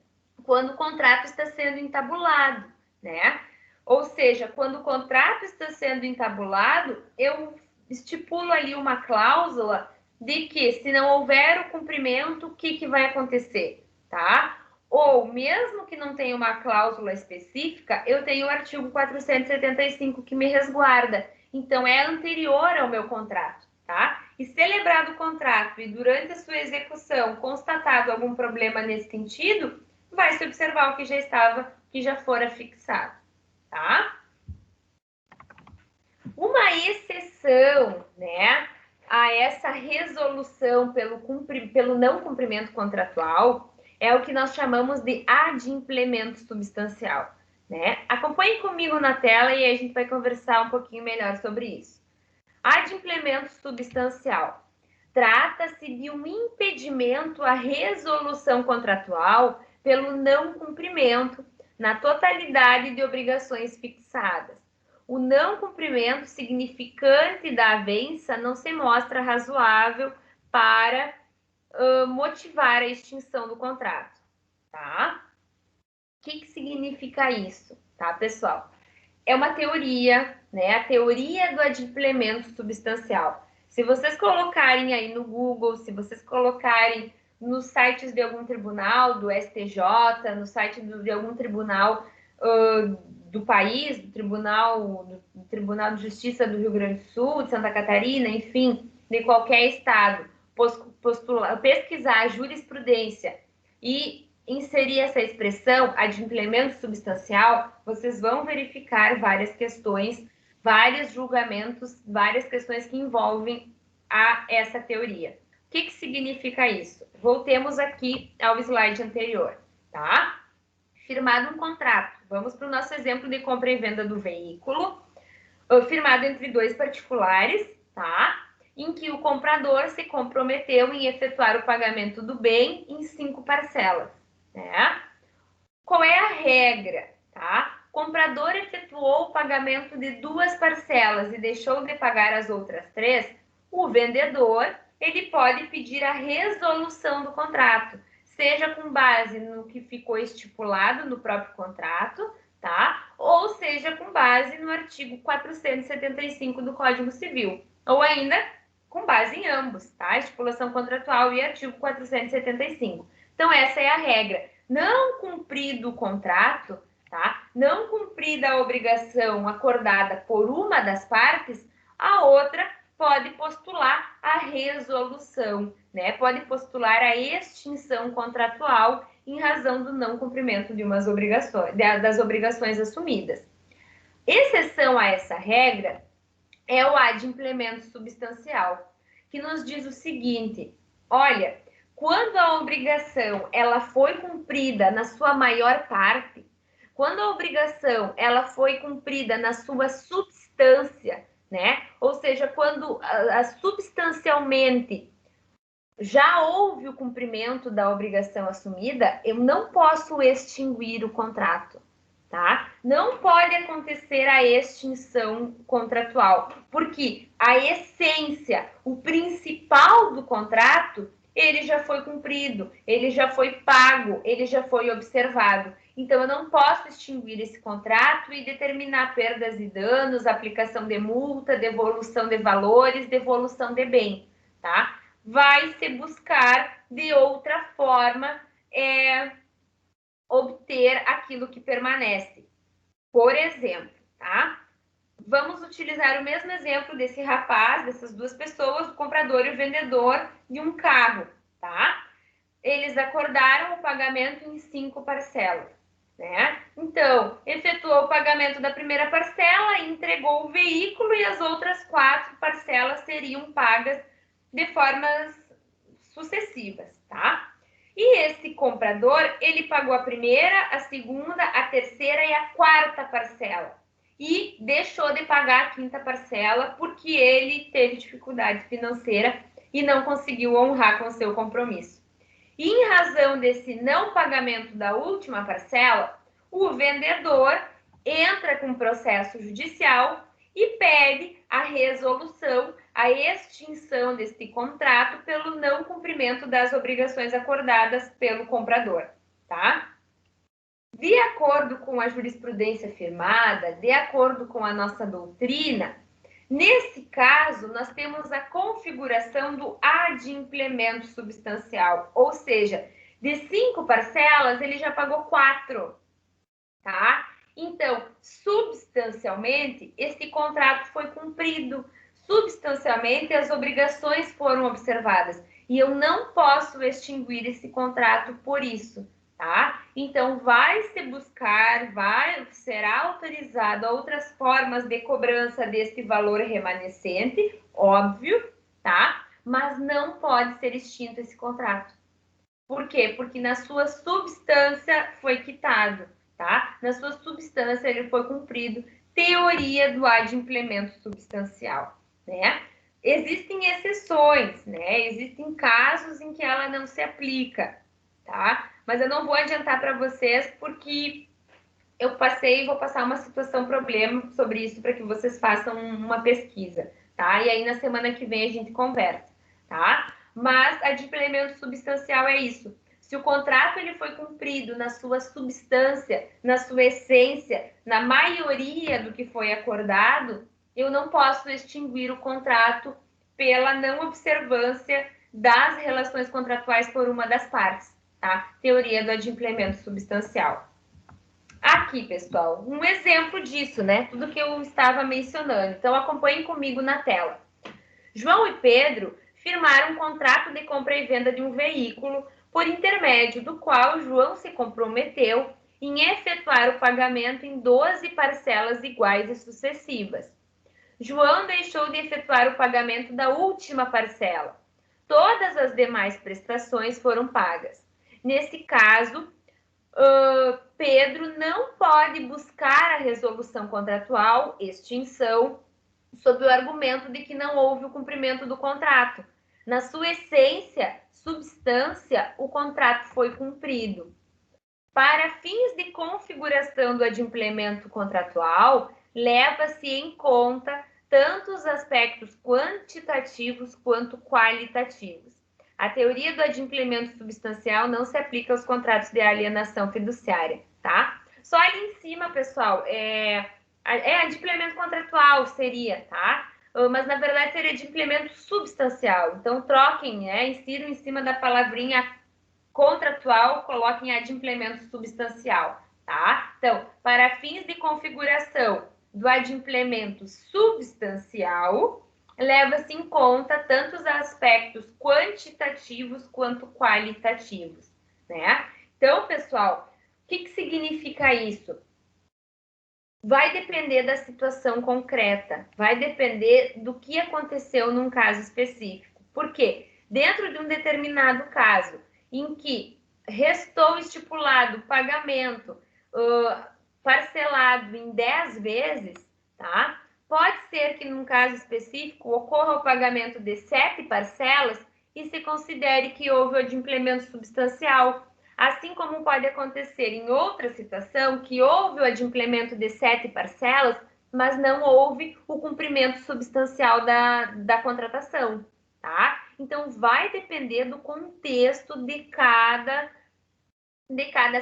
quando o contrato está sendo entabulado, né? Ou seja, quando o contrato está sendo entabulado, eu estipulo ali uma cláusula de que, se não houver o cumprimento, o que vai acontecer, tá? Ou, mesmo que não tenha uma cláusula específica, eu tenho o artigo 475 que me resguarda. Então, é anterior ao meu contrato, tá? E celebrado o contrato e durante a sua execução constatado algum problema nesse sentido, vai se observar o que já fora fixado, tá? Uma exceção, né, a essa resolução pelo não cumprimento contratual é o que nós chamamos de adimplemento substancial, né? Acompanhe comigo na tela e aí a gente vai conversar um pouquinho melhor sobre isso. Adimplemento substancial. Trata-se de um impedimento à resolução contratual pelo não cumprimento na totalidade de obrigações fixadas. O não cumprimento significante da avença não se mostra razoável para motivar a extinção do contrato, tá? O que significa isso, tá, pessoal? É uma teoria, né? A teoria do adimplemento substancial. Se vocês colocarem aí no Google, se vocês colocarem nos sites de algum tribunal, do STJ, no site de algum tribunal do país, do Tribunal de Justiça do Rio Grande do Sul, de Santa Catarina, enfim, de qualquer estado, pesquisar a jurisprudência e inserir essa expressão, adimplemento substancial, vocês vão verificar várias questões, vários julgamentos, várias questões que envolvem essa teoria. O que significa isso? Voltemos aqui ao slide anterior, tá? Firmado um contrato. Vamos para o nosso exemplo de compra e venda do veículo, firmado entre dois particulares, tá? Em que o comprador se comprometeu em efetuar o pagamento do bem em 5 parcelas, né? Qual é a regra, tá? O comprador efetuou o pagamento de 2 parcelas e deixou de pagar as outras 3, o vendedor, ele pode pedir a resolução do contrato, seja com base no que ficou estipulado no próprio contrato, tá? Ou seja, com base no artigo 475 do Código Civil, ou ainda com base em ambos, tá? Estipulação contratual e artigo 475. Então, essa é a regra. Não cumprido o contrato, tá? Não cumprida a obrigação acordada por uma das partes, a outra pode postular a resolução, né? Pode postular a extinção contratual em razão do não cumprimento de umas obrigações, das obrigações assumidas. Exceção a essa regra é o adimplemento substancial, que nos diz o seguinte: olha, quando a obrigação ela foi cumprida na sua maior parte, quando a obrigação ela foi cumprida na sua substância, né? Ou seja, quando substancialmente já houve o cumprimento da obrigação assumida, eu não posso extinguir o contrato, tá? Não pode acontecer a extinção contratual, porque a essência, o principal do contrato, ele já foi cumprido, ele já foi pago, ele já foi observado. Então, eu não posso extinguir esse contrato e determinar perdas e danos, aplicação de multa, devolução de valores, devolução de bem, tá? Vai se buscar de outra forma obter aquilo que permanece. Por exemplo, tá? Vamos utilizar o mesmo exemplo desse rapaz, dessas duas pessoas, o comprador e o vendedor de um carro, tá? Eles acordaram o pagamento em 5 parcelas, né? Então, efetuou o pagamento da primeira parcela, entregou o veículo e as outras 4 parcelas seriam pagas de formas sucessivas, tá? E esse comprador, ele pagou a primeira, a segunda, a terceira e a quarta parcela. E deixou de pagar a quinta parcela porque ele teve dificuldade financeira e não conseguiu honrar com o seu compromisso. E em razão desse não pagamento da última parcela, o vendedor entra com processo judicial e pede a resolução, a extinção deste contrato pelo não cumprimento das obrigações acordadas pelo comprador, tá? De acordo com a jurisprudência firmada, de acordo com a nossa doutrina, nesse caso, nós temos a configuração do adimplemento substancial, ou seja, de 5 parcelas, ele já pagou 4, tá? Então, substancialmente, esse contrato foi cumprido, substancialmente, as obrigações foram observadas, e eu não posso extinguir esse contrato por isso, tá? Então, vai se buscar, será autorizado outras formas de cobrança desse valor remanescente, óbvio, tá? Mas não pode ser extinto esse contrato. Por quê? Porque na sua substância foi quitado, tá? Na sua substância ele foi cumprido. Teoria do adimplemento substancial, né? Existem exceções, né? Existem casos em que ela não se aplica, tá? Mas eu não vou adiantar para vocês porque eu vou passar uma problema sobre isso para que vocês façam uma pesquisa, tá? E aí na semana que vem a gente conversa, tá? Mas adimplemento substancial é isso. Se o contrato ele foi cumprido na sua substância, na sua essência, na maioria do que foi acordado, eu não posso extinguir o contrato pela não observância das relações contratuais por uma das partes, tá? Teoria do adimplemento substancial. Aqui, pessoal, um exemplo disso, né? Tudo que eu estava mencionando. Então, acompanhem comigo na tela. João e Pedro firmaram um contrato de compra e venda de um veículo, por intermédio do qual João se comprometeu em efetuar o pagamento em 12 parcelas iguais e sucessivas. João deixou de efetuar o pagamento da última parcela. Todas as demais prestações foram pagas. Nesse caso, Pedro não pode buscar a resolução contratual, extinção, sob o argumento de que não houve o cumprimento do contrato. Na sua essência, substância, o contrato foi cumprido. Para fins de configuração do adimplemento contratual, leva-se em conta tanto os aspectos quantitativos quanto qualitativos. A teoria do adimplemento substancial não se aplica aos contratos de alienação fiduciária, tá? Só ali em cima, pessoal, adimplemento contratual seria, tá? Mas, na verdade, seria adimplemento substancial. Então, troquem, né? Insiram em cima da palavrinha contratual, coloquem adimplemento substancial, tá? Então, para fins de configuração do adimplemento substancial, leva-se em conta tanto os aspectos quantitativos quanto qualitativos, né? Então, pessoal, o que significa isso? Vai depender da situação concreta, vai depender do que aconteceu num caso específico. Por quê? Dentro de um determinado caso, em que restou estipulado pagamento parcelado em 10 vezes, tá? Pode ser que num caso específico ocorra o pagamento de 7 parcelas e se considere que houve o adimplemento substancial. Assim como pode acontecer em outra situação que houve o adimplemento de 7 parcelas, mas não houve o cumprimento substancial da contratação, tá? Então, vai depender do contexto de cada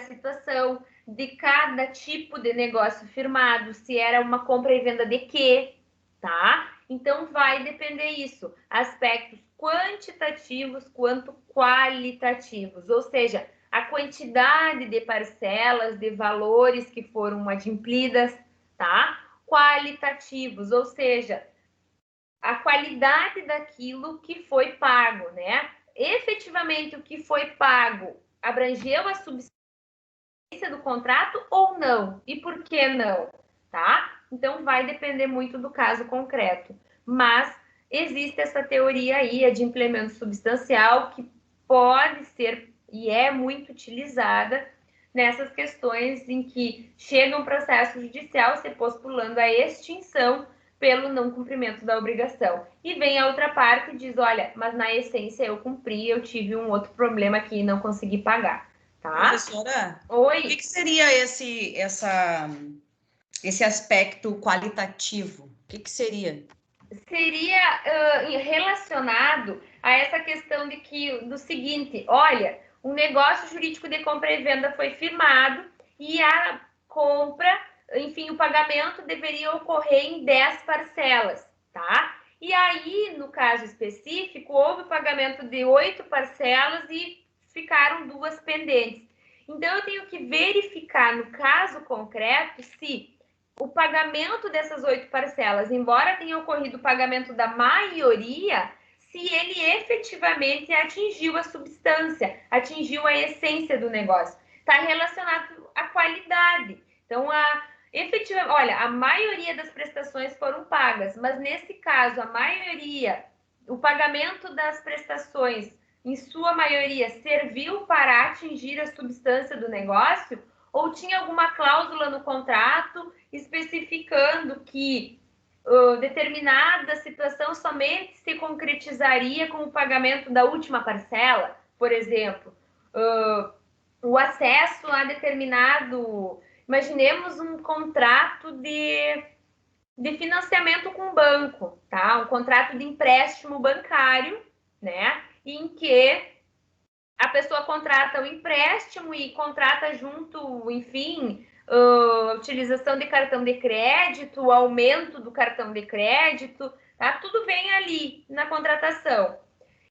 situação, de cada tipo de negócio firmado, se era uma compra e venda de quê, tá? Então, vai depender isso, aspectos quantitativos quanto qualitativos, ou seja, a quantidade de parcelas, de valores que foram adimplidas, tá? Qualitativos, ou seja, a qualidade daquilo que foi pago, né? Efetivamente, o que foi pago abrangeu a substância do contrato ou não? E por que não? Tá? Então, vai depender muito do caso concreto. Mas existe essa teoria aí, de implemento substancial, que pode ser e é muito utilizada nessas questões em que chega um processo judicial se postulando a extinção pelo não cumprimento da obrigação. E vem a outra parte e diz, olha, mas na essência eu cumpri, eu tive um outro problema aqui e não consegui pagar. Tá? Professora, Oi. O que seria esse aspecto qualitativo? O que seria? Seria relacionado a essa questão do seguinte, olha, um negócio jurídico de compra e venda foi firmado e a compra, enfim, o pagamento deveria ocorrer em 10 parcelas, tá? E aí, no caso específico, houve o pagamento de 8 parcelas e ficaram 2 pendentes. Então, eu tenho que verificar, no caso concreto, se o pagamento dessas 8 parcelas, embora tenha ocorrido o pagamento da maioria, se ele efetivamente atingiu a substância, atingiu a essência do negócio. Está relacionado à qualidade. Então, olha, a maioria das prestações foram pagas, mas nesse caso, o pagamento das prestações, em sua maioria, serviu para atingir a substância do negócio, ou tinha alguma cláusula no contrato especificando que determinada situação somente se concretizaria com o pagamento da última parcela, por exemplo, o acesso a determinado... Imaginemos um contrato de financiamento com o banco, tá? Um contrato de empréstimo bancário, né? Em que a pessoa contrata o empréstimo e contrata junto, enfim, utilização de cartão de crédito, o aumento do cartão de crédito, tá? Tudo vem ali na contratação.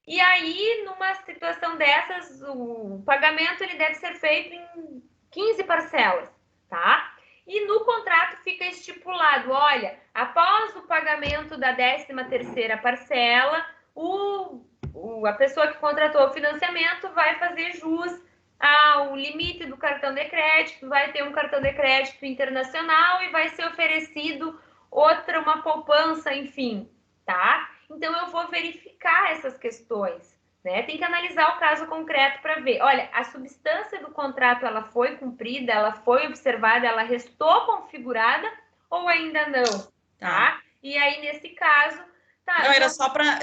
E aí, numa situação dessas, o pagamento ele deve ser feito em 15 parcelas, tá? E no contrato fica estipulado, olha, após o pagamento da 13ª parcela, a pessoa que contratou o financiamento vai fazer jus ao limite do cartão de crédito, vai ter um cartão de crédito internacional e vai ser oferecido uma poupança, enfim, tá? Então, eu vou verificar essas questões, né? Tem que analisar o caso concreto para ver, olha, a substância do contrato, ela foi cumprida, ela foi observada, ela restou configurada ou ainda não, tá? E aí, nesse caso... Tá, não, era só para...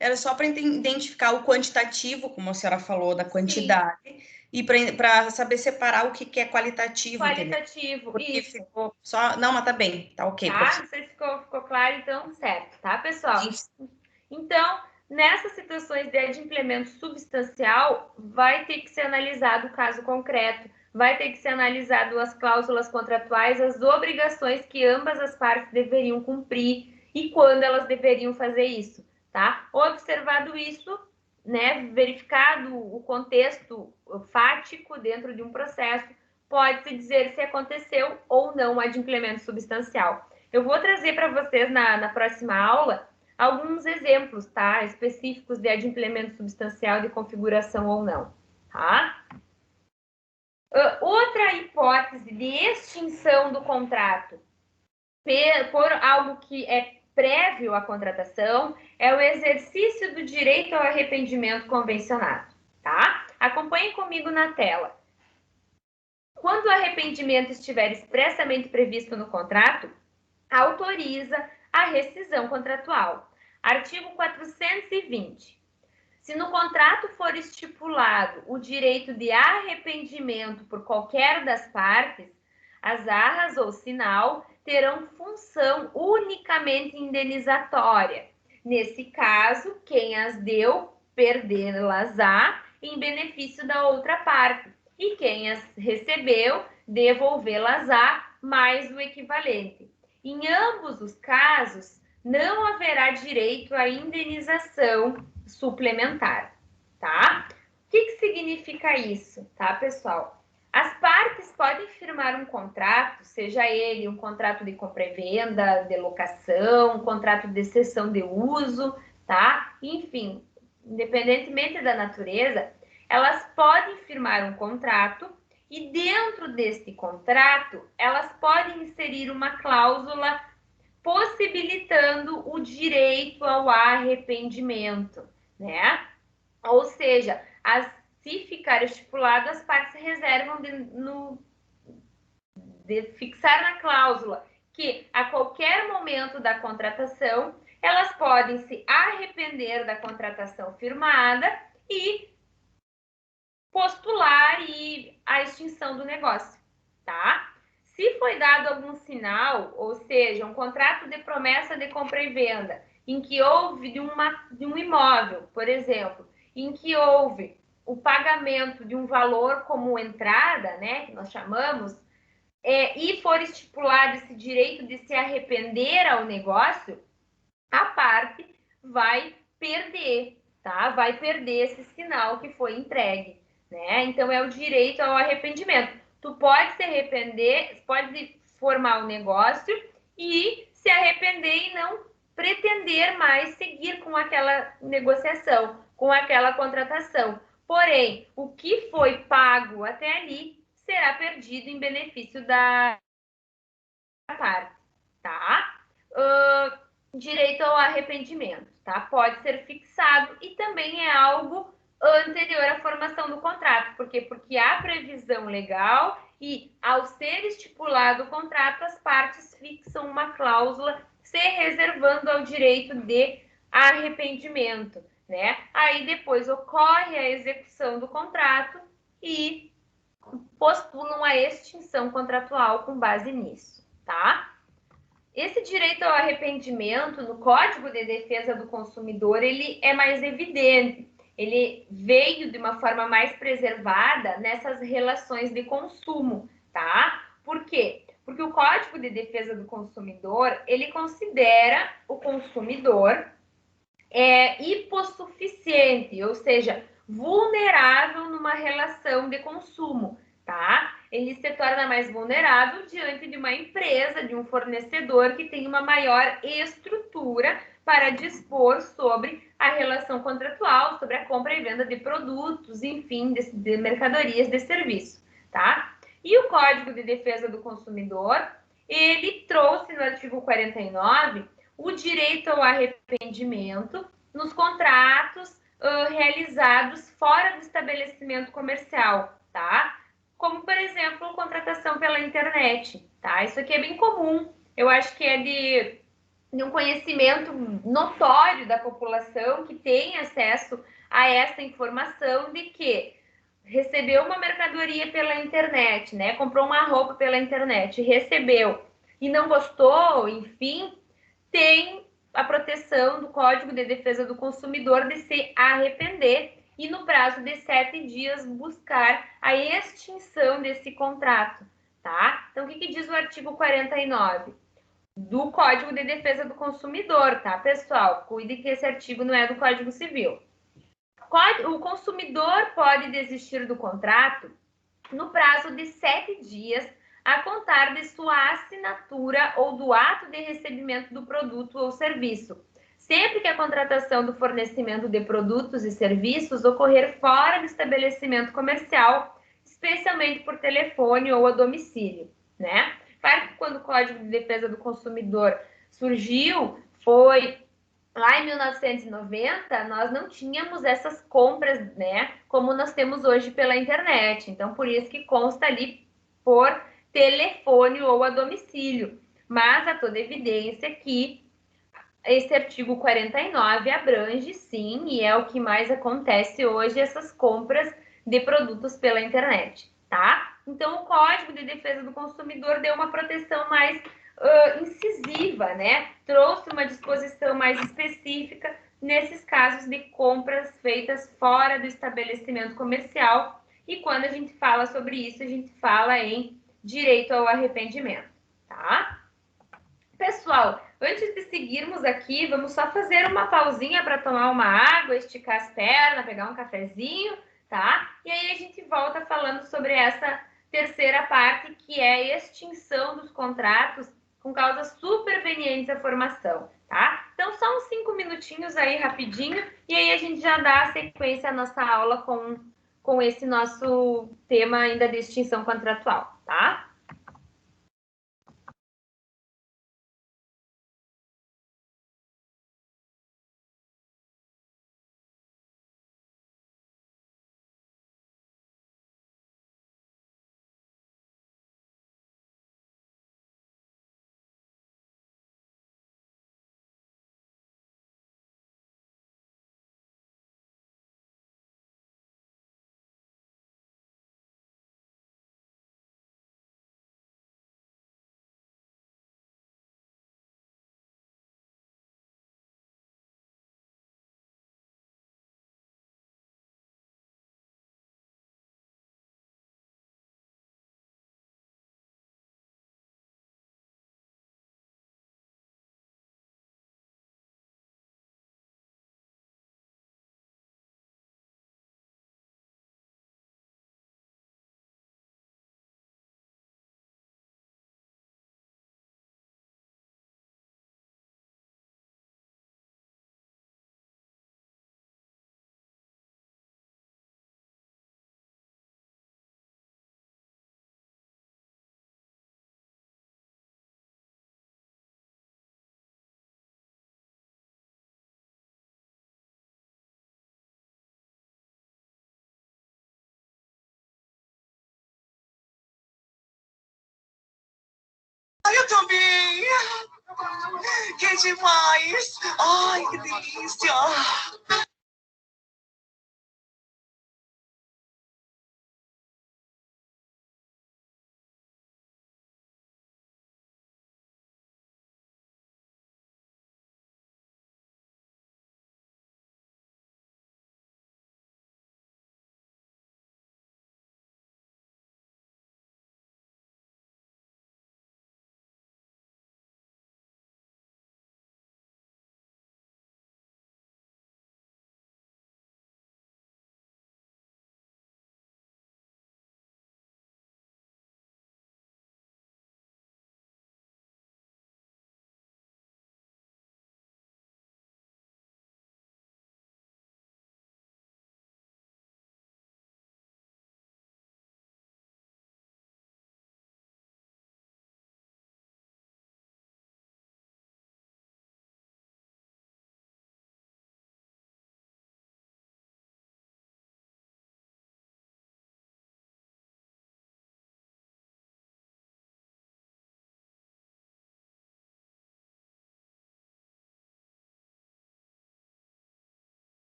Era só para identificar o quantitativo, como a senhora falou, da quantidade, sim, e para saber separar o que é qualitativo. Qualitativo, porque isso. Ficou só... Não, mas tá bem, tá ok. Tá? Não sei se ficou claro, então, certo, tá, pessoal? Sim. Então, nessas situações de adimplemento substancial, vai ter que ser analisado o caso concreto vai ter que ser analisado as cláusulas contratuais, as obrigações que ambas as partes deveriam cumprir e quando elas deveriam fazer isso, tá? Observado isso, né, verificado o contexto fático dentro de um processo, pode-se dizer se aconteceu ou não o adimplemento substancial. Eu vou trazer para vocês na próxima aula alguns exemplos, tá, específicos de adimplemento substancial de configuração ou não, tá? Outra hipótese de extinção do contrato por algo que é prévio à contratação é o exercício do direito ao arrependimento convencionado, tá? Acompanhem comigo na tela. Quando o arrependimento estiver expressamente previsto no contrato, autoriza a rescisão contratual. Artigo 420. Se no contrato for estipulado o direito de arrependimento por qualquer das partes, as arras ou sinal terão função unicamente indenizatória. Nesse caso, quem as deu, perdê-las-á em benefício da outra parte, e quem as recebeu, devolvê-las-á mais o equivalente. Em ambos os casos, não haverá direito à indenização suplementar, tá? O que significa isso, tá, pessoal? As partes podem firmar um contrato, seja ele um contrato de compra e venda, de locação, um contrato de cessão de uso, tá? Enfim, independentemente da natureza, elas podem firmar um contrato e dentro deste contrato, elas podem inserir uma cláusula possibilitando o direito ao arrependimento, né? Ou seja, se ficar estipulado, as partes reservam de fixar na cláusula que a qualquer momento da contratação, elas podem se arrepender da contratação firmada e postular a extinção do negócio, tá? Se foi dado algum sinal, ou seja, um contrato de promessa de compra e venda, em que houve de um imóvel, por exemplo, em que houve o pagamento de um valor como entrada, né, que nós chamamos, e for estipulado esse direito de se arrepender ao negócio, a parte vai perder, tá? Vai perder esse sinal que foi entregue, né? Então, é o direito ao arrependimento. Tu pode se arrepender, pode formar o negócio e se arrepender e não pretender mais seguir com aquela negociação, com aquela contratação. Porém, o que foi pago até ali será perdido em benefício da parte, tá? Direito ao arrependimento, tá? Pode ser fixado e também é algo anterior à formação do contrato. Por quê? Porque há previsão legal e, ao ser estipulado o contrato, as partes fixam uma cláusula se reservando ao direito de arrependimento, né? Aí depois ocorre a execução do contrato e postulam a extinção contratual com base nisso, tá? Esse direito ao arrependimento no Código de Defesa do Consumidor, ele é mais evidente. Ele veio de uma forma mais preservada nessas relações de consumo, tá? Por quê? Porque o Código de Defesa do Consumidor, ele considera o consumidor hipossuficiente, ou seja, vulnerável numa relação de consumo, tá? Ele se torna mais vulnerável diante de uma empresa, de um fornecedor que tem uma maior estrutura para dispor sobre a relação contratual, sobre a compra e venda de produtos, enfim, de mercadorias, de serviço, tá? E o Código de Defesa do Consumidor, ele trouxe no artigo 49 o direito ao arrependimento nos contratos realizados fora do estabelecimento comercial, tá? Como, por exemplo, contratação pela internet, tá? Isso aqui é bem comum, eu acho que é de um conhecimento notório da população que tem acesso a essa informação de que recebeu uma mercadoria pela internet, né? Comprou uma roupa pela internet, recebeu e não gostou, enfim, tem a proteção do Código de Defesa do Consumidor de se arrepender e no prazo de 7 dias buscar a extinção desse contrato, tá? Então, o que diz o artigo 49 do Código de Defesa do Consumidor, tá, pessoal? Cuide que esse artigo não é do Código Civil. O consumidor pode desistir do contrato no prazo de 7 dias a contar de sua assinatura ou do ato de recebimento do produto ou serviço, sempre que a contratação do fornecimento de produtos e serviços ocorrer fora do estabelecimento comercial, especialmente por telefone ou a domicílio, né? Claro que quando o Código de Defesa do Consumidor surgiu, foi lá em 1990, nós não tínhamos essas compras, né, como nós temos hoje pela internet. Então, por isso que consta ali por telefone ou a domicílio. Mas a toda evidência que esse artigo 49 abrange, sim, e é o que mais acontece hoje, essas compras de produtos pela internet, tá? Então, o Código de Defesa do Consumidor deu uma proteção mais incisiva, né? Trouxe uma disposição mais específica nesses casos de compras feitas fora do estabelecimento comercial. E quando a gente fala sobre isso, a gente fala em direito ao arrependimento, tá? Pessoal, antes de seguirmos aqui, vamos só fazer uma pausinha para tomar uma água, esticar as pernas, pegar um cafezinho, tá? E aí a gente volta falando sobre essa terceira parte, que é a extinção dos contratos com causas supervenientes à formação, tá? Então, só uns 5 minutinhos aí, rapidinho, e aí a gente já dá a sequência à nossa aula com esse nosso tema ainda de extinção contratual, tá? Eu também! Que demais! Ai, que delícia!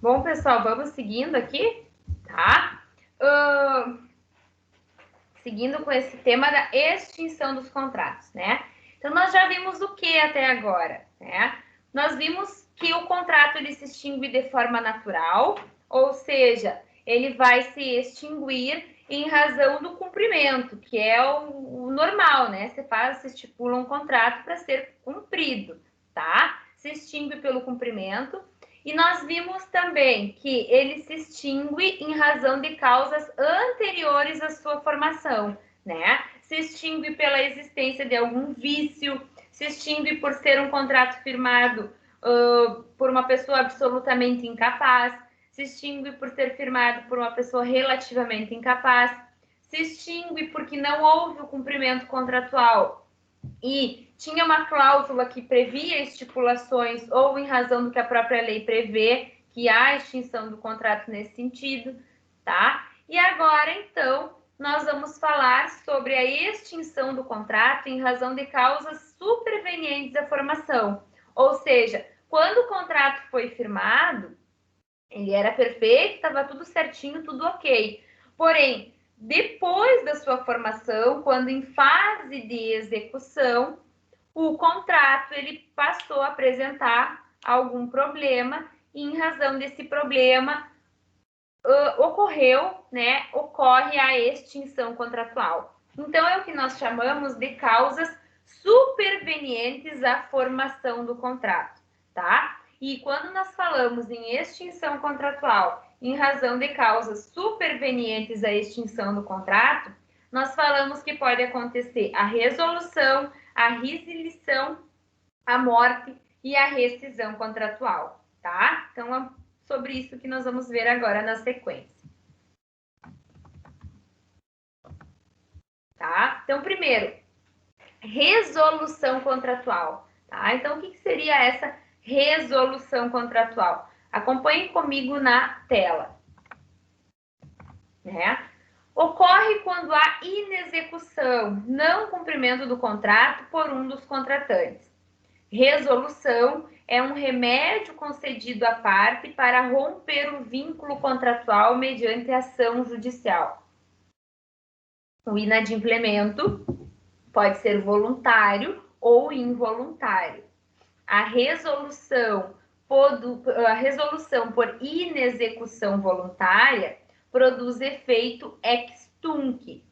Bom, pessoal, vamos seguindo aqui, tá? Seguindo com esse tema da extinção dos contratos, né? Então, nós já vimos o que até agora, né? Nós vimos que o contrato ele se extingue de forma natural, ou seja, ele vai se extinguir em razão do cumprimento, que é o normal, né? Se estipula um contrato para ser cumprido, tá? Se extingue pelo cumprimento. E nós vimos também que ele se extingue em razão de causas anteriores à sua formação, né? Se extingue pela existência de algum vício, se extingue por ser um contrato firmado por uma pessoa absolutamente incapaz, se extingue por ser firmado por uma pessoa relativamente incapaz, se extingue porque não houve o cumprimento contratual e tinha uma cláusula que previa estipulações ou em razão do que a própria lei prevê, que há extinção do contrato nesse sentido, tá? E agora, então, nós vamos falar sobre a extinção do contrato em razão de causas supervenientes à formação. Ou seja, quando o contrato foi firmado, ele era perfeito, estava tudo certinho, tudo ok. Porém, depois da sua formação, quando em fase de execução, o contrato ele passou a apresentar algum problema e em razão desse problema ocorre a extinção contratual. Então, é o que nós chamamos de causas supervenientes à formação do contrato, tá? E quando nós falamos em extinção contratual em razão de causas supervenientes à extinção do contrato, nós falamos que pode acontecer a resolução, a resilição, a morte e a rescisão contratual, tá? Então, é sobre isso que nós vamos ver agora na sequência. Tá? Então, primeiro, resolução contratual, tá? Então, o que seria essa resolução contratual? Acompanhe comigo na tela. Né? Ocorre quando há inexecução, não cumprimento do contrato por um dos contratantes. Resolução é um remédio concedido à parte para romper o vínculo contratual mediante ação judicial. O inadimplemento pode ser voluntário ou involuntário. A resolução por inexecução voluntária produz efeito ex tunc,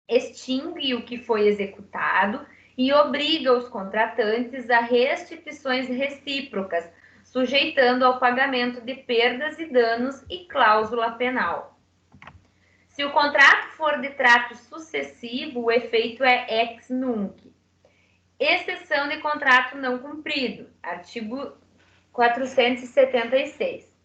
extingue o que foi executado e obriga os contratantes a restituições recíprocas, sujeitando ao pagamento de perdas e danos e cláusula penal. Se o contrato for de trato sucessivo, o efeito é ex nunc. Exceção de contrato não cumprido, artigo 476.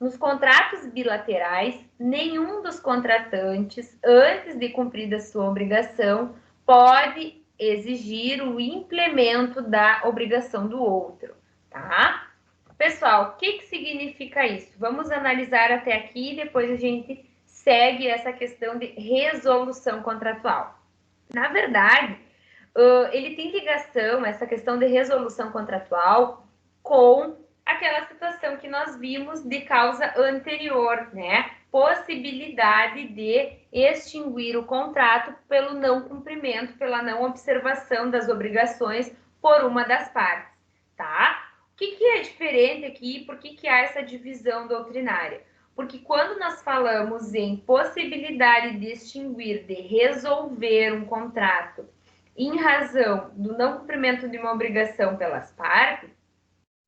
Nos contratos bilaterais, nenhum dos contratantes, antes de cumprida sua obrigação, pode exigir o implemento da obrigação do outro, tá? Pessoal, o que significa isso? Vamos analisar até aqui e depois a gente segue essa questão de resolução contratual. Na verdade, ele tem ligação, essa questão de resolução contratual, com aquela situação que nós vimos de causa anterior, né? Possibilidade de extinguir o contrato pelo não cumprimento, pela não observação das obrigações por uma das partes, tá? O que é diferente aqui? Por que há essa divisão doutrinária? Porque quando nós falamos em possibilidade de extinguir, de resolver um contrato em razão do não cumprimento de uma obrigação pelas partes,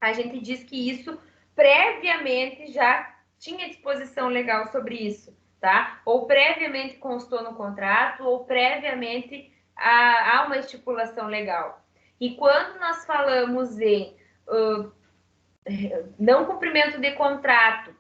a gente diz que isso previamente já tinha disposição legal sobre isso, tá? Ou previamente constou no contrato, ou previamente há uma estipulação legal. E quando nós falamos em não cumprimento de contrato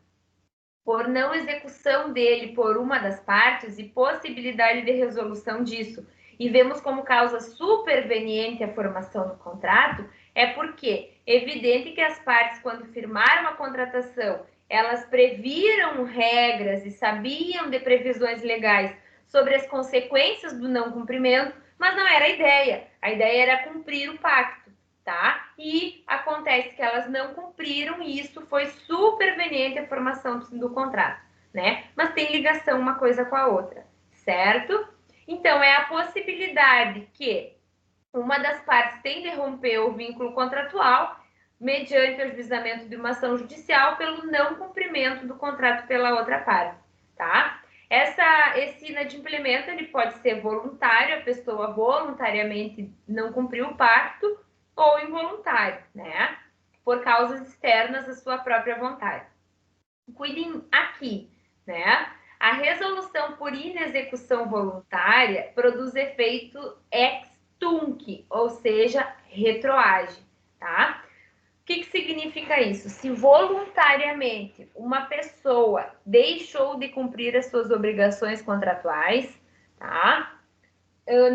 por não execução dele por uma das partes e possibilidade de resolução disso, e vemos como causa superveniente a formação do contrato, é porque é evidente que as partes, quando firmaram a contratação, elas previram regras e sabiam de previsões legais sobre as consequências do não cumprimento, mas não era a ideia. A ideia era cumprir o pacto, tá? E acontece que elas não cumpriram e isso foi superveniente à formação do contrato, né? Mas tem ligação uma coisa com a outra, certo? Então, é a possibilidade que uma das partes tem de romper o vínculo contratual mediante o ajuizamento de uma ação judicial pelo não cumprimento do contrato pela outra parte, tá? Esse inadimplemento ele pode ser voluntário, a pessoa voluntariamente não cumpriu o pacto, ou involuntário, né? Por causas externas à sua própria vontade. Cuidem aqui, né? A resolução por inexecução voluntária produz efeito ex tunc, ou seja, retroage, tá? O que significa isso? Se voluntariamente uma pessoa deixou de cumprir as suas obrigações contratuais, tá?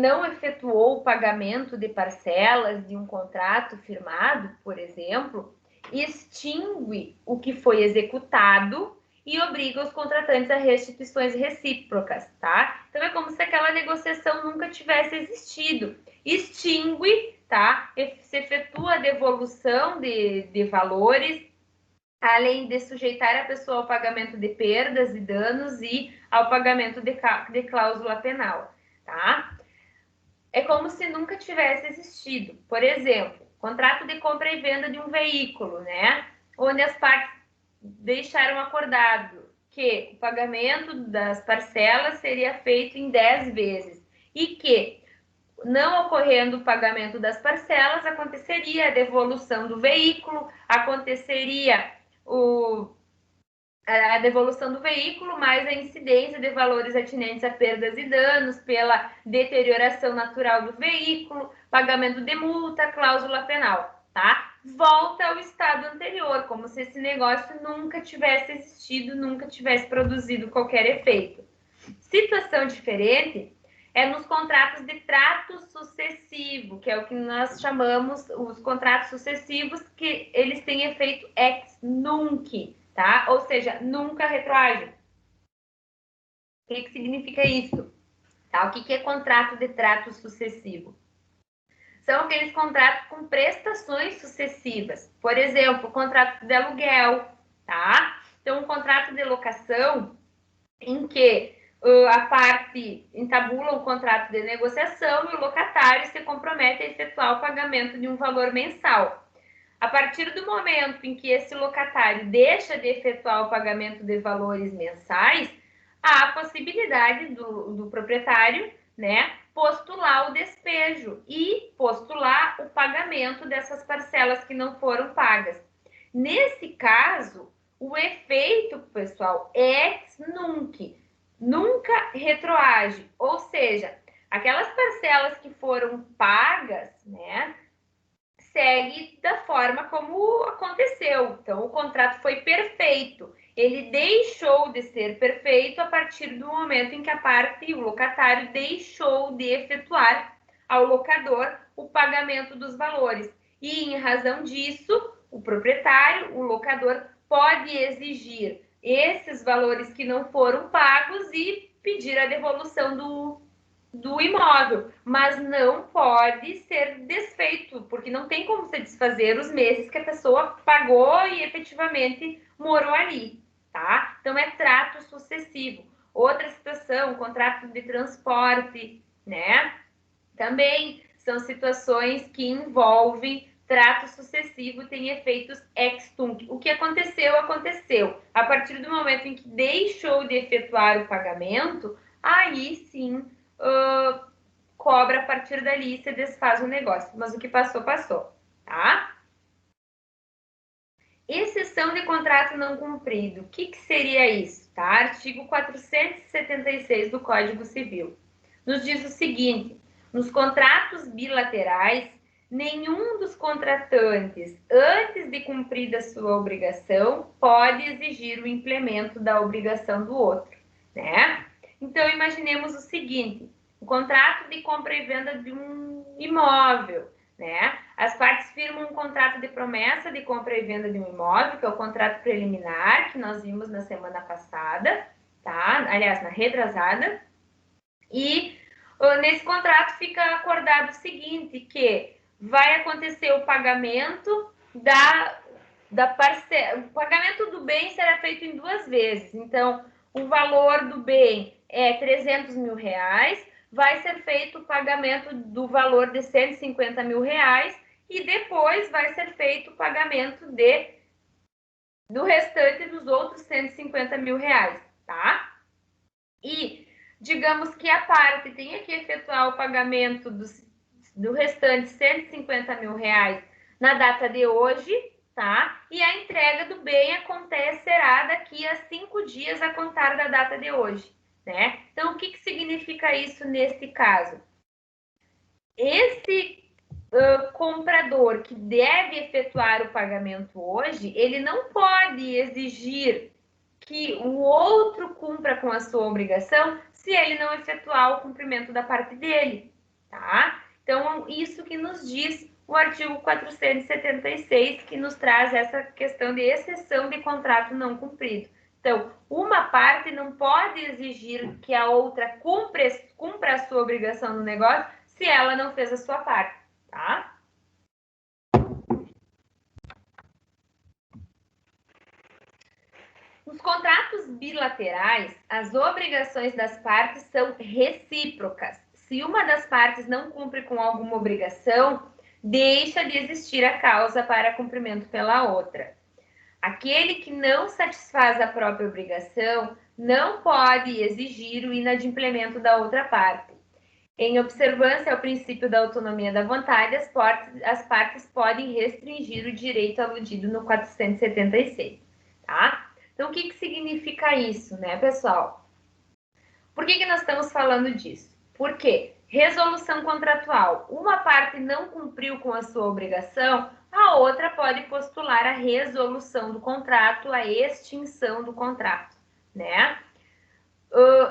Não efetuou o pagamento de parcelas de um contrato firmado, por exemplo, extingue o que foi executado e obriga os contratantes a restituições recíprocas, tá? Então, é como se aquela negociação nunca tivesse existido. Extingue, tá? Se efetua a devolução de valores, além de sujeitar a pessoa ao pagamento de perdas e danos e ao pagamento de cláusula penal, tá? É como se nunca tivesse existido. Por exemplo, contrato de compra e venda de um veículo, né? Onde as partes deixaram acordado que o pagamento das parcelas seria feito em 10 vezes e que, não ocorrendo o pagamento das parcelas, aconteceria a devolução do veículo, aconteceria a devolução do veículo, mais a incidência de valores atinentes a perdas e danos pela deterioração natural do veículo, pagamento de multa, cláusula penal, tá? Volta ao estado anterior, como se esse negócio nunca tivesse existido, nunca tivesse produzido qualquer efeito. Situação diferente é nos contratos de trato sucessivo, que é o que nós chamamos os contratos sucessivos, que eles têm efeito ex nunc, tá? Ou seja, nunca retroage. O que significa isso? Tá? O que é contrato de trato sucessivo? São aqueles contratos com prestações sucessivas. Por exemplo, contrato de aluguel, tá? Então, um contrato de locação em que a parte entabula um contrato de negociação e o locatário se compromete a efetuar o pagamento de um valor mensal. A partir do momento em que esse locatário deixa de efetuar o pagamento de valores mensais, há a possibilidade do proprietário, né, postular o despejo e postular o pagamento dessas parcelas que não foram pagas. Nesse caso, o efeito, pessoal, é ex nunc, nunca retroage, ou seja, aquelas parcelas que foram pagas, né, segue da forma como aconteceu. Então, o contrato foi perfeito. Ele deixou de ser perfeito a partir do momento em que a parte, o locatário, deixou de efetuar ao locador o pagamento dos valores. E, em razão disso, o proprietário, o locador, pode exigir esses valores que não foram pagos e pedir a devolução do imóvel, mas não pode ser desfeito, porque não tem como se desfazer os meses que a pessoa pagou e efetivamente morou ali, tá? Então, é trato sucessivo. Outra situação, contrato de transporte, né? Também são situações que envolvem trato sucessivo, tem efeitos ex tunc. O que aconteceu, aconteceu. A partir do momento em que deixou de efetuar o pagamento, aí sim cobra a partir dali e se desfaz o negócio. Mas o que passou, passou, tá? Exceção de contrato não cumprido. O que seria isso? Tá? Artigo 476 do Código Civil. Nos diz o seguinte: nos contratos bilaterais, nenhum dos contratantes, antes de cumprida sua obrigação, pode exigir o implemento da obrigação do outro, né? Então, imaginemos o seguinte: o contrato de compra e venda de um imóvel, né? As partes firmam um contrato de promessa de compra e venda de um imóvel, que é o contrato preliminar, que nós vimos na semana passada, tá? Aliás, na retrasada. E nesse contrato fica acordado o seguinte, que vai acontecer o pagamento da parcela. O pagamento do bem será feito em 2 vezes. Então, o valor do bem é 300 mil reais, vai ser feito o pagamento do valor de 150 mil reais e depois vai ser feito o pagamento do restante dos outros 150 mil reais, tá? E digamos que a parte tenha que efetuar o pagamento do restante 150 mil reais na data de hoje, tá? E a entrega do bem acontecerá daqui a 5 dias a contar da data de hoje, né? Então, o que significa isso nesse caso? Esse comprador que deve efetuar o pagamento hoje, ele não pode exigir que o outro cumpra com a sua obrigação se ele não efetuar o cumprimento da parte dele, tá? Então, isso que nos diz o artigo 476, que nos traz essa questão de exceção de contrato não cumprido. Então, uma parte não pode exigir que a outra cumpra a sua obrigação no negócio se ela não fez a sua parte, tá? Nos contratos bilaterais, as obrigações das partes são recíprocas. Se uma das partes não cumpre com alguma obrigação, deixa de existir a causa para cumprimento pela outra. Aquele que não satisfaz a própria obrigação não pode exigir o inadimplemento da outra parte. Em observância ao princípio da autonomia da vontade, as partes podem restringir o direito aludido no 476, tá? Então, o que significa isso, né, pessoal? Por que nós estamos falando disso? Porque resolução contratual, uma parte não cumpriu com a sua obrigação, a outra pode postular a resolução do contrato, a extinção do contrato, né?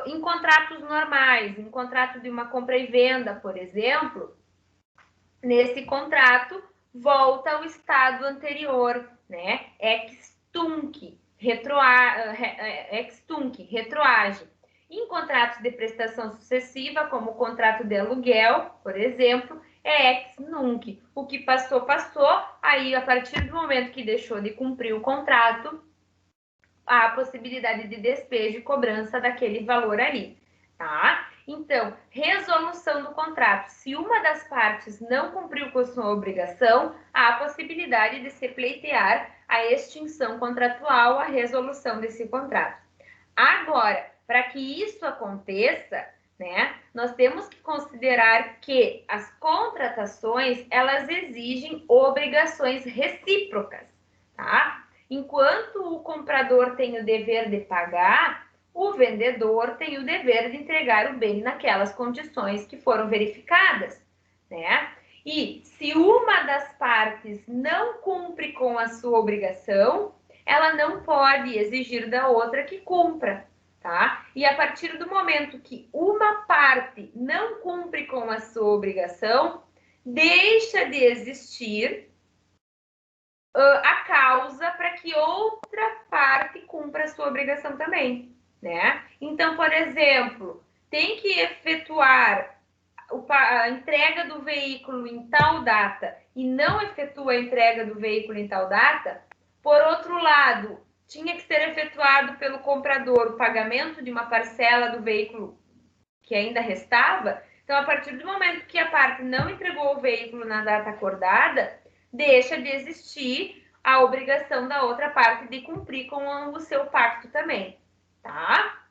Em contratos normais, em contrato de uma compra e venda, por exemplo, nesse contrato volta ao estado anterior, né? Ex tunc, retroage. Em contratos de prestação sucessiva, como o contrato de aluguel, por exemplo, é ex nunc. O que passou, passou. Aí, a partir do momento que deixou de cumprir o contrato, há a possibilidade de despejo e cobrança daquele valor ali, tá? Então, resolução do contrato. Se uma das partes não cumpriu com a sua obrigação, há a possibilidade de se pleitear a extinção contratual, a resolução desse contrato. Agora, para que isso aconteça, né, nós temos que considerar que as contratações, elas exigem obrigações recíprocas, tá? Enquanto o comprador tem o dever de pagar, o vendedor tem o dever de entregar o bem naquelas condições que foram verificadas, né? E se uma das partes não cumpre com a sua obrigação, ela não pode exigir da outra que cumpra, tá? E a partir do momento que uma parte não cumpre com a sua obrigação, deixa de existir a causa para que outra parte cumpra a sua obrigação também, né? Então, por exemplo, tem que efetuar a entrega do veículo em tal data e não efetua a entrega do veículo em tal data. Por outro lado, tinha que ser efetuado pelo comprador o pagamento de uma parcela do veículo que ainda restava. Então, a partir do momento que a parte não entregou o veículo na data acordada, deixa de existir a obrigação da outra parte de cumprir com o seu pacto também, tá?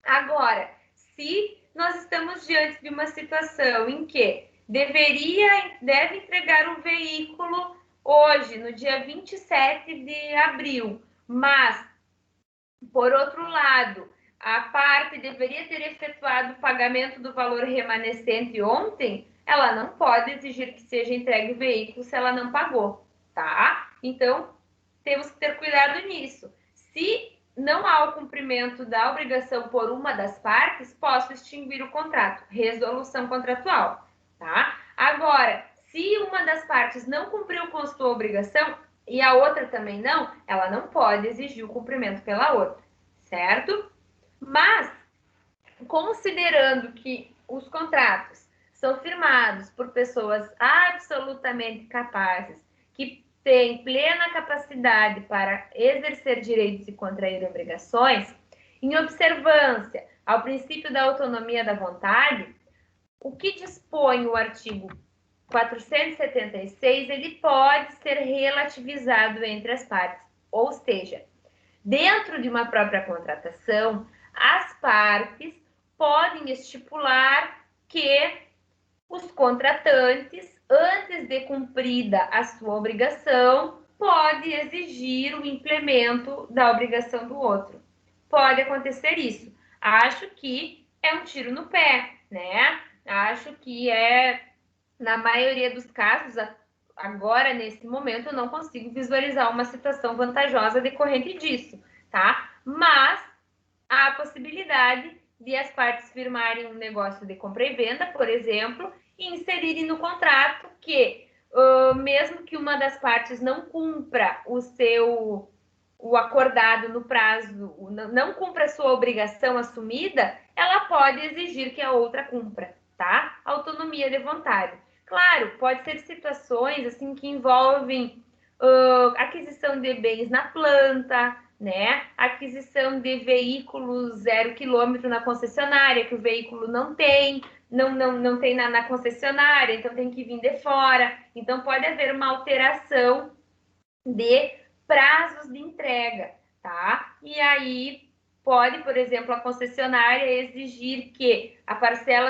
Agora, se nós estamos diante de uma situação em que deve entregar o veículo hoje, no dia 27 de abril, mas, por outro lado, a parte deveria ter efetuado o pagamento do valor remanescente ontem, ela não pode exigir que seja entregue o veículo se ela não pagou, tá? Então, temos que ter cuidado nisso. Se não há o cumprimento da obrigação por uma das partes, posso extinguir o contrato, resolução contratual, tá? Agora, se uma das partes não cumpriu com a sua obrigação e a outra também não, ela não pode exigir o cumprimento pela outra, certo? Mas, considerando que os contratos são firmados por pessoas absolutamente capazes, que têm plena capacidade para exercer direitos e contrair obrigações, em observância ao princípio da autonomia da vontade, o que dispõe o artigo 476, ele pode ser relativizado entre as partes. Ou seja, dentro de uma própria contratação, as partes podem estipular que os contratantes, antes de cumprida a sua obrigação, pode exigir o implemento da obrigação do outro. Pode acontecer isso. Acho que é um tiro no pé, né? Acho que na maioria dos casos, agora, nesse momento, eu não consigo visualizar uma situação vantajosa decorrente disso, tá? Mas há a possibilidade de as partes firmarem um negócio de compra e venda, por exemplo, e inserirem no contrato que, mesmo que uma das partes não cumpra o acordado no prazo, não cumpra a sua obrigação assumida, ela pode exigir que a outra cumpra, tá? Autonomia de vontade. Claro, pode ser situações assim que envolvem aquisição de bens na planta, né? Aquisição de veículos 0 quilômetro na concessionária, que o veículo não tem na concessionária, então tem que vir de fora. Então pode haver uma alteração de prazos de entrega, tá? E aí pode, por exemplo, a concessionária exigir que a parcela